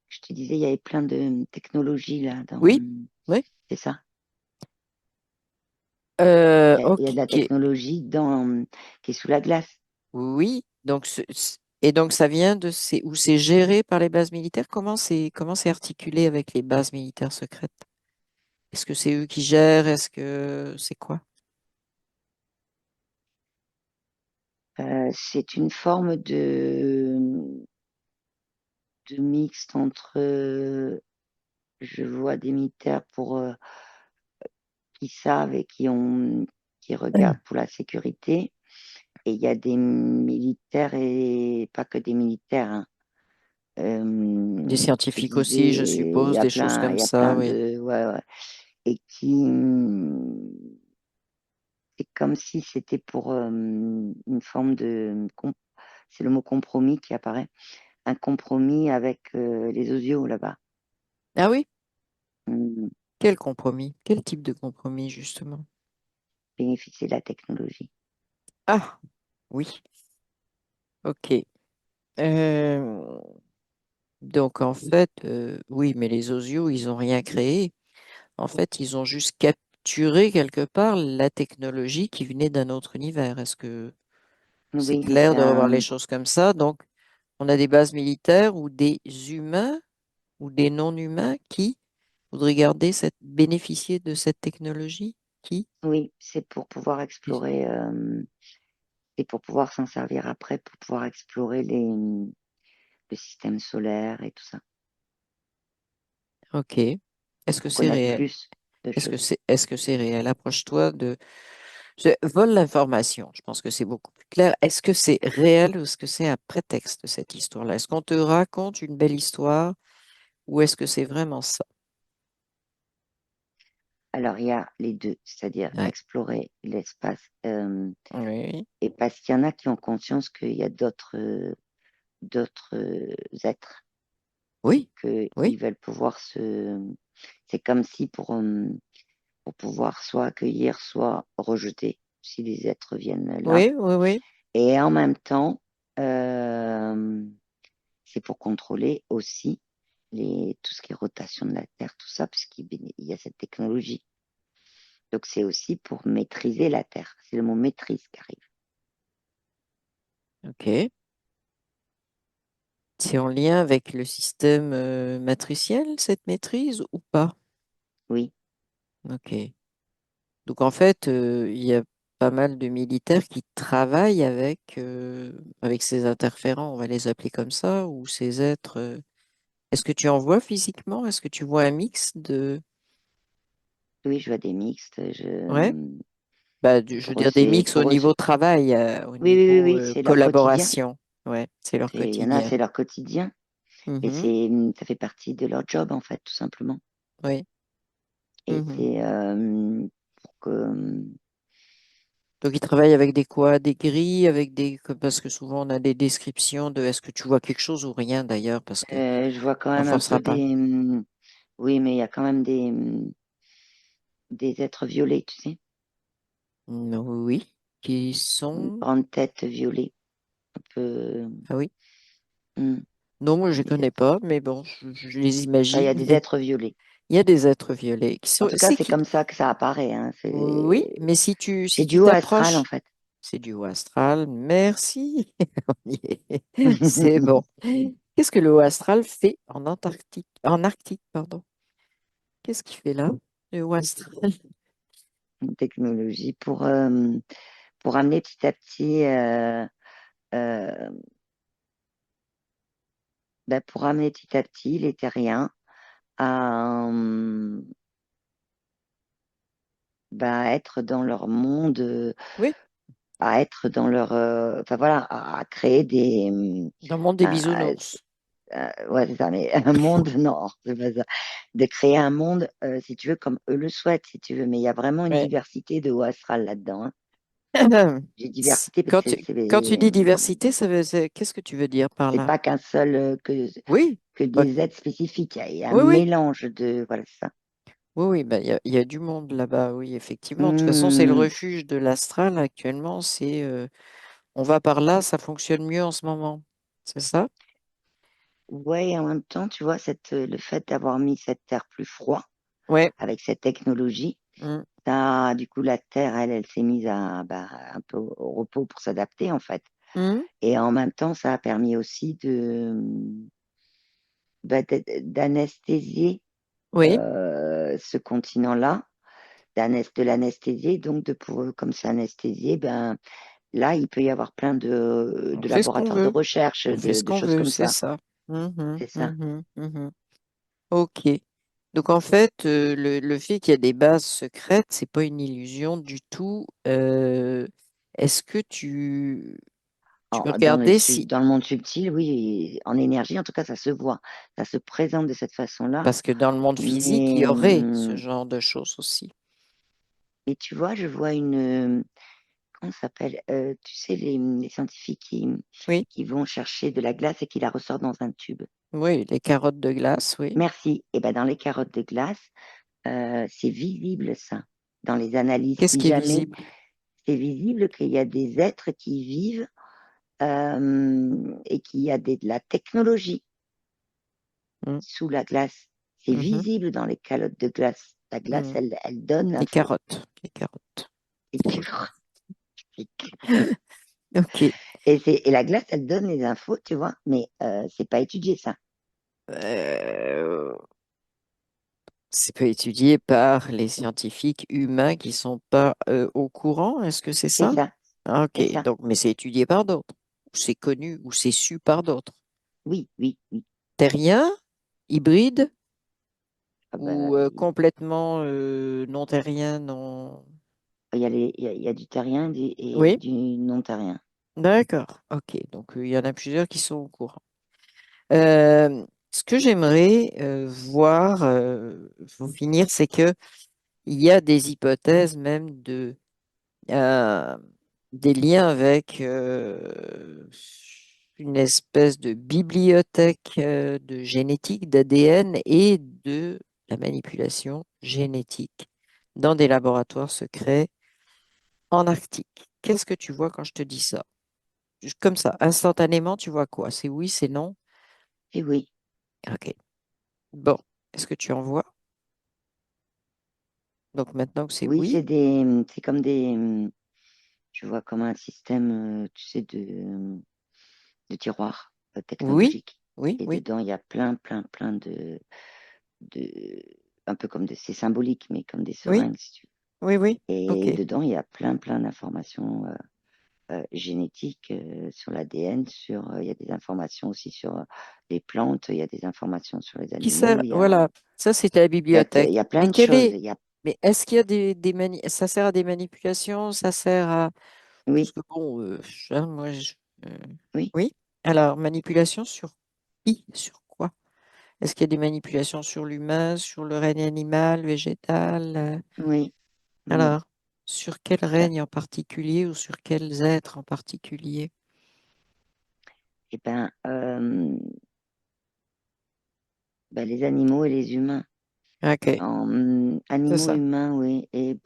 Je te disais, il y avait plein de technologies là
Oui, oui.
c'est ça. Il y a de la
Ok.
technologie qui est sous la glace.
Oui. Donc, et donc, ça vient de où c'est géré par les bases militaires? Comment c'est articulé avec les bases militaires secrètes? Est-ce que c'est eux qui gèrent? Est-ce que c'est quoi?
C'est une forme de mixte entre, je vois des militaires qui savent et qui regardent pour la sécurité, et il y a des militaires et pas que des militaires, hein.
Des
Je te
scientifiques aussi, je
disais,
suppose, des choses
il
comme
y a
ça,
plein
oui.
ouais, ouais. Et c'est comme si c'était pour une forme c'est le mot compromis qui apparaît, un compromis avec les osios là-bas.
Ah oui?
Hum,
Quel compromis? Quel type de compromis, justement?
bénéficier de la technologie.
Ah, oui, ok. Euh, donc, en fait, oui, mais les osios, ils n'ont rien créé. En fait, ils ont juste capturé quelque part la technologie qui venait d'un autre univers. Est-ce que c'est
Oui, mais
clair de revoir les choses comme ça? Donc, on a des bases militaires ou des humains ou des non-humains qui voudraient bénéficier de cette technologie? Qui?
oui, c'est pour pouvoir explorer, et pour pouvoir s'en servir après, pour pouvoir explorer le système solaire et tout ça,
Ok. Est-ce que
pour
c'est
connaître
réel?
plus de choses.
Est-ce que c'est réel? Approche-toi de... Je vole l'information. Je pense que c'est beaucoup plus clair. Est-ce que c'est réel ou est-ce que c'est un prétexte, cette histoire-là? Est-ce qu'on te raconte une belle histoire Ou est-ce que c'est vraiment ça?
Alors, il y a les deux, c'est-à-dire
Ouais.
explorer l'espace,
Oui,
et parce qu'il y en a qui ont conscience qu'il y a d'autres êtres et
oui, oui,
qu'ils veulent pouvoir se... C'est comme si pour pouvoir soit accueillir, soit rejeter, si les êtres viennent là.
oui, oui, oui.
Et en même temps, euh, c'est pour contrôler aussi tout ce qui est rotation de la Terre, tout ça, puisqu'il y a cette technologie. Donc c'est aussi pour maîtriser la Terre. C'est le mot maîtrise qui arrive.
OK. C'est en lien avec le système matriciel, cette maîtrise, ou pas?
Oui,
OK. Donc en fait, il y a pas mal de militaires qui travaillent avec ces interférents, on va les appeler comme ça, ou ces êtres. Est-ce que tu en vois physiquement? Est-ce que tu vois un mix de...
oui, je vois des mixtes.
Ouais? Bah, je veux dire des mix au
Pour eux,
niveau travail, au
oui, oui, oui,
niveau
oui, c'est leur quotidien.
collaboration. Ouais, c'est leur
Il y en a,
quotidien.
c'est leur quotidien. Et
Mhm.
ça fait partie de leur job, en fait, tout simplement.
Oui.
Et
Mhm.
c'est pour que
Donc, ils travaillent avec des quoi? Des grilles, parce que souvent on a des descriptions de est-ce que tu vois quelque chose ou rien d'ailleurs, parce que
je vois quand
on
même un peu
forcera pas.
oui, mais il y a quand même des êtres violets, tu sais.
Non, oui, qui
Une
sont.
grande tête violée, un peu.
Ah oui.
hum,
Non, moi je
des
connais
êtres.
pas, mais bon, je les
Enfin, il y
imagine.
a des êtres violets.
Il y a des êtres violets qui
En
sont.
tout cas,
C'est
c'est
qui?
comme ça que ça apparaît, hein.
Oui, mais si tu
C'est
si
du
tu
haut astral, en
t'approches,
fait.
c'est du haut astral. Merci. On y est. C'est bon. Qu'est-ce que le haut astral fait en Antarctique? En Arctique, pardon. Qu'est-ce qu'il fait là, le haut astral?
Une technologie pour amener petit à petit, euh, pour amener petit à petit les terriens à, être dans leur monde,
Oui,
à être dans leur, enfin voilà, à créer
dans le monde des
à-
bisounours.
ouais, c'est ça, mais un monde, non, c'est pas ça. De créer un monde, si tu veux, comme eux le souhaitent, si tu veux. Mais il y a vraiment une
Ouais.
diversité de haut astral là-dedans, hein. J'ai diversité parce
Quand
que
quand tu dis diversité, qu'est-ce que tu veux dire par
c'est
là?
pas qu'un seul,
Oui,
que
bah,
des êtres spécifiques. Il y a un
oui, oui,
mélange de, voilà, c'est ça.
oui, oui, bah, il y a du monde là-bas, oui, effectivement. De toute façon, c'est le
Hum,
refuge de l'astral actuellement. On va par là, ça fonctionne mieux en ce moment. C'est ça?
ouais, et en même temps, tu vois, le fait d'avoir mis cette terre plus froid
Ouais.
avec cette technologie,
Mm,
du coup, la terre, elle s'est mise un peu au repos pour s'adapter, en fait.
mm,
Et en même temps, ça a permis aussi d'anesthésier
oui,
ce continent-là, de l'anesthésier, donc comme c'est anesthésié, là, il peut y avoir plein
on
de
fait ce qu'on
laboratoires de
veut.
recherche,
On fait ce
de
qu'on
choses
veut,
comme
c'est
ça.
ça. Mhm,
C'est ça.
mhm, mhm. Ok. Donc en fait, le fait qu'il y a des bases secrètes, c'est pas une illusion du tout. Est-ce que tu peux regarder si,
Dans le monde subtil, oui, en énergie, en tout cas, ça se voit. Ça se présente de cette façon-là.
parce que dans le monde physique, il y
Mais,
aurait ce genre de choses aussi.
mais tu vois, je vois comment ça s'appelle? Tu sais, les scientifiques
Oui,
qui vont chercher de la glace et qui la ressortent dans un tube.
oui, les carottes de glace, oui.
Merci. Et ben, dans les carottes de glace, c'est visible ça. Dans les analyses,
Qu'est-ce
si
qui est
jamais
visible?
c'est visible qu'il y a des êtres qui vivent et qu'il y a de la technologie
Mm,
sous la glace. C'est
mhm,
visible dans les calottes de glace. La glace,
mm.
elle donne
Les
l'info.
carottes, les carottes.
Et,
Ok.
et la glace, elle donne les infos, tu vois, mais c'est pas étudié ça.
Euh, c'est pas étudié par les scientifiques humains qui sont pas au courant, est-ce que c'est
C'est
ça?
ça,
Ah,
c'est
ok,
ça.
donc, mais c'est étudié par d'autres, ou c'est connu, ou c'est su par d'autres.
Oui, oui, oui.
Terrien, hybride,
Ah
ou complètement non terrien, non.
il y a du terrien et
Oui,
du non-terrien.
d'accord, ok, donc il y en a plusieurs qui sont au courant. Euh, Ce que j'aimerais voir pour finir, c'est que il y a des hypothèses même euh, des liens avec une espèce de bibliothèque de génétique, d'ADN et de la manipulation génétique dans des laboratoires secrets en Arctique. Qu'est-ce que tu vois quand je te dis ça? Comme ça, instantanément, tu vois quoi? C'est oui, c'est non?
Et oui,
Ok. Bon, est-ce que tu en vois? Donc maintenant que c'est
oui,
oui,
c'est comme je vois comme un système, tu sais, de tiroirs
oui,
technologiques.
oui,
Et
oui,
dedans, il y a plein de, un peu comme c'est symbolique, mais comme des
oui,
seringues, si tu veux.
oui, oui. Ok.
Et dedans, il y a plein d'informations génétiques sur l'ADN, il y a des informations aussi sur les plantes, il y a des informations sur les
Qui
animaux,
sert, voilà, ça c'était la
il
bibliothèque.
y a
Mais
plein de
quel
choses.
est, mais est-ce qu'il y a ça sert à des manipulations, ça sert à, parce
Oui,
que bon, hein, euh,
oui,
oui. Alors, manipulation sur qui, sur quoi? Est-ce qu'il y a des manipulations sur l'humain, sur le règne animal, végétal?
oui, oui.
Alors, sur quel
Bah,
règne en particulier ou sur quels êtres en particulier?
eh ben, bah, les animaux et les humains.
Ok, c'est
Animaux
ça.
humains, oui. Et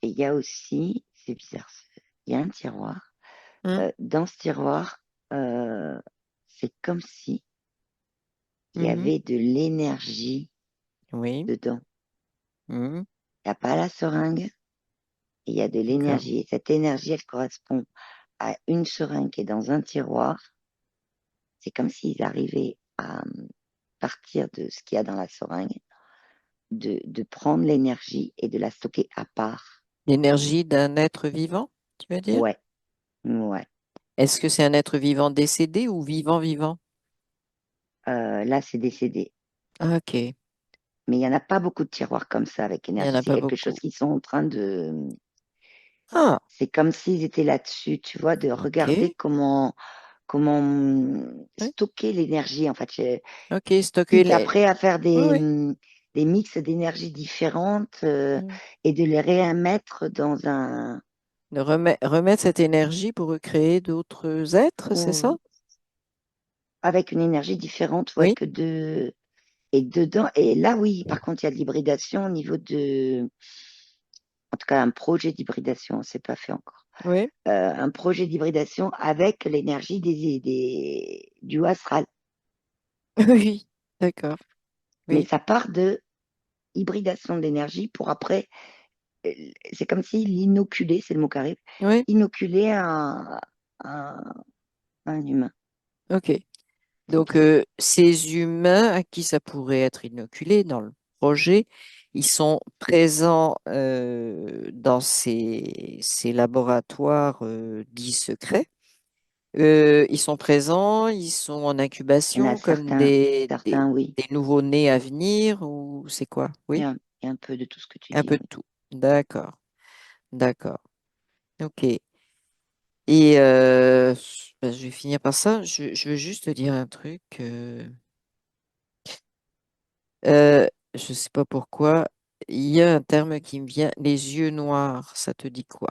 il y a aussi, c'est bizarre, il y a un tiroir.
Hmm,
Dans ce tiroir, euh, c'est comme si il y
mhm,
avait de l'énergie
oui,
dedans.
mhm,
Il n'y a pas la seringue, il y a de
d'accord.
l'énergie. Et cette énergie, elle correspond à une seringue qui est dans un tiroir. C'est comme s'ils arrivaient à partir de ce qu'il y a dans la seringue, de prendre l'énergie et de la stocker à part.
L'énergie d'un être vivant, tu veux dire?
Ouais, ouais.
Est-ce que c'est un être vivant décédé ou vivant vivant?
Là, c'est décédé.
Ah, ok, il
Mais il n'y en a pas beaucoup de tiroirs comme ça avec
n'y en
énergie.
a
C'est
pas
quelque chose
beaucoup.
qu'ils sont en train de.
Ah,
C'est comme s'ils étaient là-dessus, tu vois, de regarder
ok,
comment
oui,
stocker l'énergie. En fait,
ok, stocker
quitte
les...
après à faire
Oui, oui.
des mix d'énergie différentes
Mm.
et de les rémettre dans
De remettre cette énergie pour recréer d'autres êtres, c'est ça?
avec une énergie différente, ouais,
Oui,
que de. Et dedans, et là, oui, par contre, il y a de l'hybridation au niveau en tout cas, un projet d'hybridation, c'est pas fait encore.
oui,
Un projet d'hybridation avec l'énergie du astral.
oui, d'accord,
Mais
oui,
ça part de hybridation de l'énergie pour après, euh, c'est comme si l'inoculer, c'est le mot qui arrive,
oui,
inoculer un, un humain.
ok.
C'est
Donc,
bizarre.
ces humains à qui ça pourrait être inoculé dans le projet, ils sont présents dans ces laboratoires dits secrets. Ils sont présents, ils sont en
Il y en a
incubation comme
certains, oui.
des nouveau-nés à venir ou c'est quoi? Oui,
Il y a un peu de tout ce que tu
un
dis,
peu de
oui.
tout. D'accord, d'accord. Ok. Et ben, je vais finir par ça. Je veux juste te dire un truc. Je ne sais pas pourquoi. Il y a un terme qui me vient, les yeux noirs. Ça te dit quoi?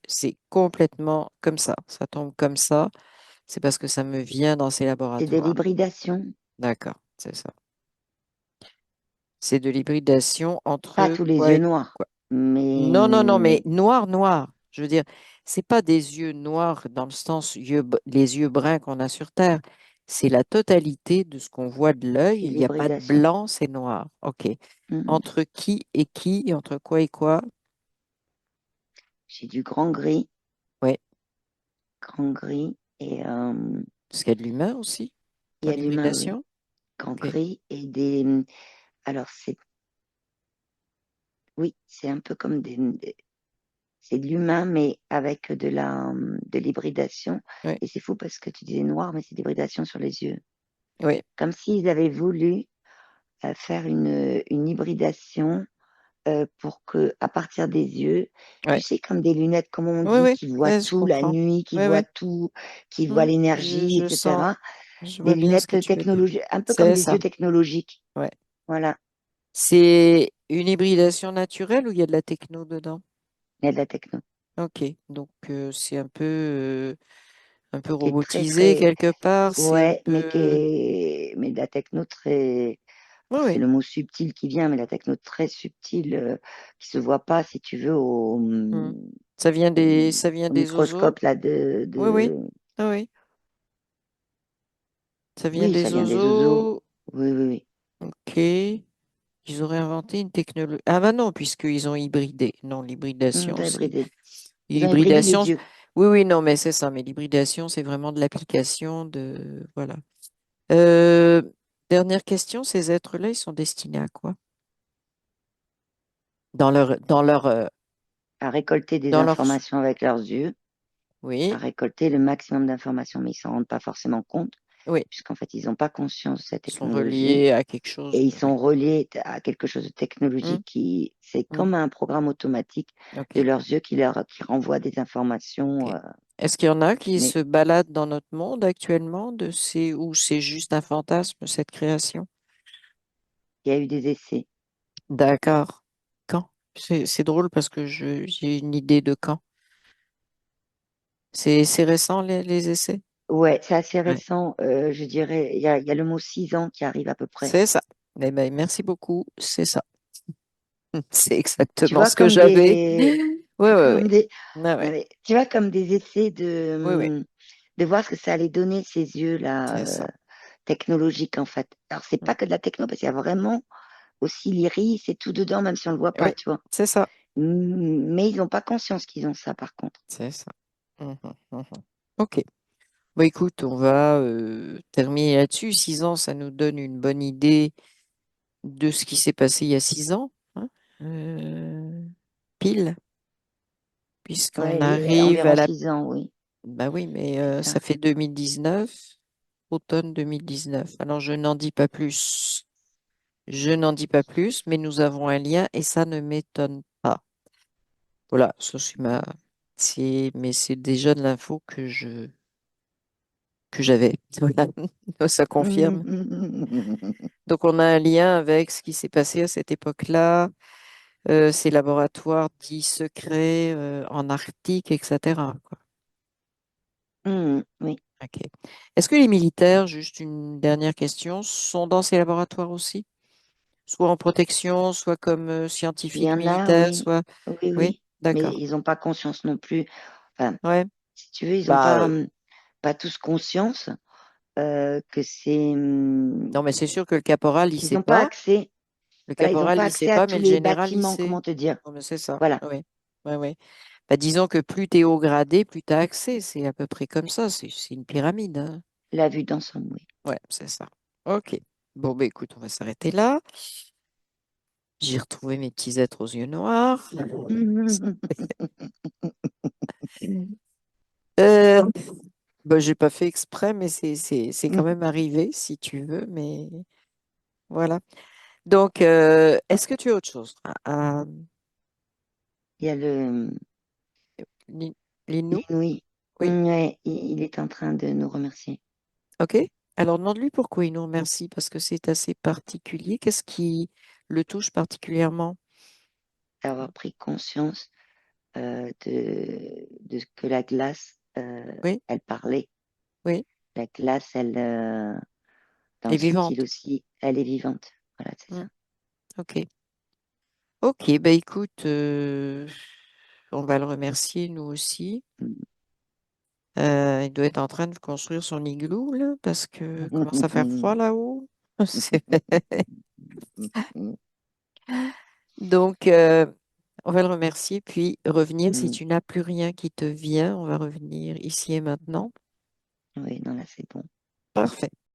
C'est complètement comme ça tombe comme ça. C'est parce que ça me vient dans ces
C'est de
laboratoires.
l'hybridation,
D'accord, c'est ça. C'est de l'hybridation
pas
entre
tous les
quoi
yeux
et
noirs,
quoi?
mais
Non, non, non, mais noir, noir. Je veux dire, c'est pas des yeux noirs dans le sens les yeux bruns qu'on a sur Terre. C'est la totalité de ce qu'on voit de l'œil.
c'est de
Il n'y a pas de
l'hybridation.
blanc, c'est noir. OK.
Mhm.
Entre qui, et entre quoi et quoi?
J'ai du grand gris,
Oui,
et
parce qu'il y a de l'humain aussi
il y
dans
a l'humain, oui,
l'hybridation.
grand
OK.
gris et des. Alors oui, c'est un peu comme c'est de l'humain, mais avec de l'hybridation.
Oui,
Et c'est fou parce que tu disais noir, mais c'est l'hybridation sur les yeux.
oui,
Comme s'ils avaient voulu faire une hybridation pour que, à partir des yeux,
oui,
tu sais, comme des lunettes, comme on
oui,
dit,
oui,
qui voient
oui, je
tout la
comprends.
nuit, qui
Oui,
voient
oui.
tout, qui voient
Hmm.
l'énergie,
Je sens.
etc.
Je
Des
vois bien ce que
lunettes
tu veux dire.
technologiques, un peu comme
C'est
des
ça.
yeux technologiques.
Ouais.
Voilà,
C'est une hybridation naturelle ou il y a de la techno dedans?
il y a de la techno.
Ok. Donc, c'est un peu
Qui est très,
robotisé
très,
quelque part. C'est un
ouais,
peu.
mais de la techno très,
Oui,
c'est
oui.
le mot subtil qui vient, mais la techno très subtile, qui se voit pas, si tu veux,
Hmm.
au,
Ça vient
au
des oiseaux.
microscope, là,
Oui, oui. Ah oui. Ça vient
oui, ça
des
vient des oiseaux.
oiseaux.
Oui, oui, oui.
Ok. Ils auraient inventé une technologie. Ah bah non, puisqu'ils ont hybridé. Non, l'hybridation,
T'as
c'est.
hybridé. Ils ont hybridé
L'hybridation.
les yeux.
Oui, oui, non, mais c'est ça. Mais l'hybridation, c'est vraiment de l'application de. Voilà. Euh, Dernière question, ces êtres-là, ils sont destinés à quoi?
À récolter des
Dans leur.
informations avec leurs yeux, à
Oui,
récolter le maximum d'informations, mais ils s'en rendent pas forcément compte,
oui.
puisqu'en fait, ils n'ont pas conscience de cette
Ils sont
technologie,
reliés à quelque chose
et ils
de. Oui.
sont reliés à quelque chose de
Hmm,
technologique qui, c'est
hmm,
comme un programme automatique de
ok,
leurs yeux qui renvoie des informations,
ok. Est-ce qu'il y en a qui
mais
se baladent dans notre monde actuellement ou c'est juste un fantasme, cette création?
il y a eu des essais.
D'accord. Quand? C'est drôle parce que j'ai une idée de quand. C'est récent, les essais?
Ouais, c'est assez
Ouais.
récent, je dirais, il y a le mot 6 ans qui arrive à peu près.
C'est ça. Eh ben, merci beaucoup. C'est ça. C'est
Tu
exactement
vois,
ce que
comme
j'avais.
des,
Oui, oui, oui.
comme des,
Ah
non,
ouais.
mais tu vois, comme des essais
Oui, oui.
de voir ce que ça allait donner ces yeux-là,
C'est ça.
technologiques, en fait. Alors, c'est
Mm.
pas que de la techno, parce qu'il y a vraiment aussi l'iris et tout dedans, même si on le voit pas,
Oui,
tu vois.
c'est ça.
Mais ils n'ont pas conscience qu'ils ont ça, par contre.
C'est ça. Mhm, mhm. OK. Bon, écoute, on va terminer là-dessus. 6 ans, ça nous donne une bonne idée de ce qui s'est passé il y a 6 ans, hein, euh, pile, puisqu'on
Ouais,
arrive à
environ
la.
6 ans, oui,
Bah oui, mais
c'est
ça
ça.
fait 2019, automne 2019. Alors, je n'en dis pas plus. Je n'en dis pas plus, mais nous avons un lien et ça ne m'étonne pas. Voilà, ça mais c'est déjà de l'info que j'avais. Voilà, ça confirme. Donc, on a un lien avec ce qui s'est passé à cette époque-là, ces laboratoires dits secrets en Arctique, etc., quoi.
Oui,
Ok. Est-ce que les militaires, juste une dernière question, sont dans ces laboratoires aussi? Soit en protection, soit comme
il y
scientifiques
en a,
militaires,
oui,
soit.
oui,
Oui,
oui, mais
d'accord.
ils n'ont pas conscience non plus. Enfin,
Ouais.
si tu veux, ils n'ont
Bah,
pas tous conscience que c'est.
non, mais c'est sûr que le caporal, il
Ils
sait
n'ont pas
pas.
accès.
Le
Voilà, ils n'ont
caporal,
pas
il sait
accès à
pas,
tous
mais le
les
général, il
bâtiments,
sait.
comment te dire.
Non, mais c'est ça.
Voilà,
Oui. Ouais, ouais. Bah, disons que plus tu es haut gradé, plus tu as accès. C'est à peu près comme ça. C'est une pyramide, hein.
la vue d'ensemble, oui.
Ouais, c'est ça. OK. Bon, bah, écoute, on va s'arrêter là. J'ai retrouvé mes petits êtres aux yeux noirs. Euh, Bah, j'ai pas fait exprès, mais c'est quand même arrivé, si tu veux. Mais voilà. Donc, est-ce que tu as autre chose à
Il y a
Lin- Linou?
l'inouï.
Oui.
Ouais, il est en train de nous remercier
OK. Alors, demande-lui pourquoi il nous remercie, parce que c'est assez particulier. Qu'est-ce qui le touche particulièrement?
d'avoir pris conscience de ce que la glace,
Oui,
elle parlait.
oui,
La glace, elle, dans
est
le subtil
vivante.
aussi, elle est vivante. Voilà, c'est
Hmm,
ça.
OK. OK, bah écoute, on va le remercier, nous aussi. Il doit être en train de construire son igloo, là, parce que commence à faire froid là-haut. C'est- Donc, on va le remercier, puis revenir. Si tu n'as plus rien qui te vient, on va revenir ici et maintenant.
Oui, non, là, c'est bon.
Parfait.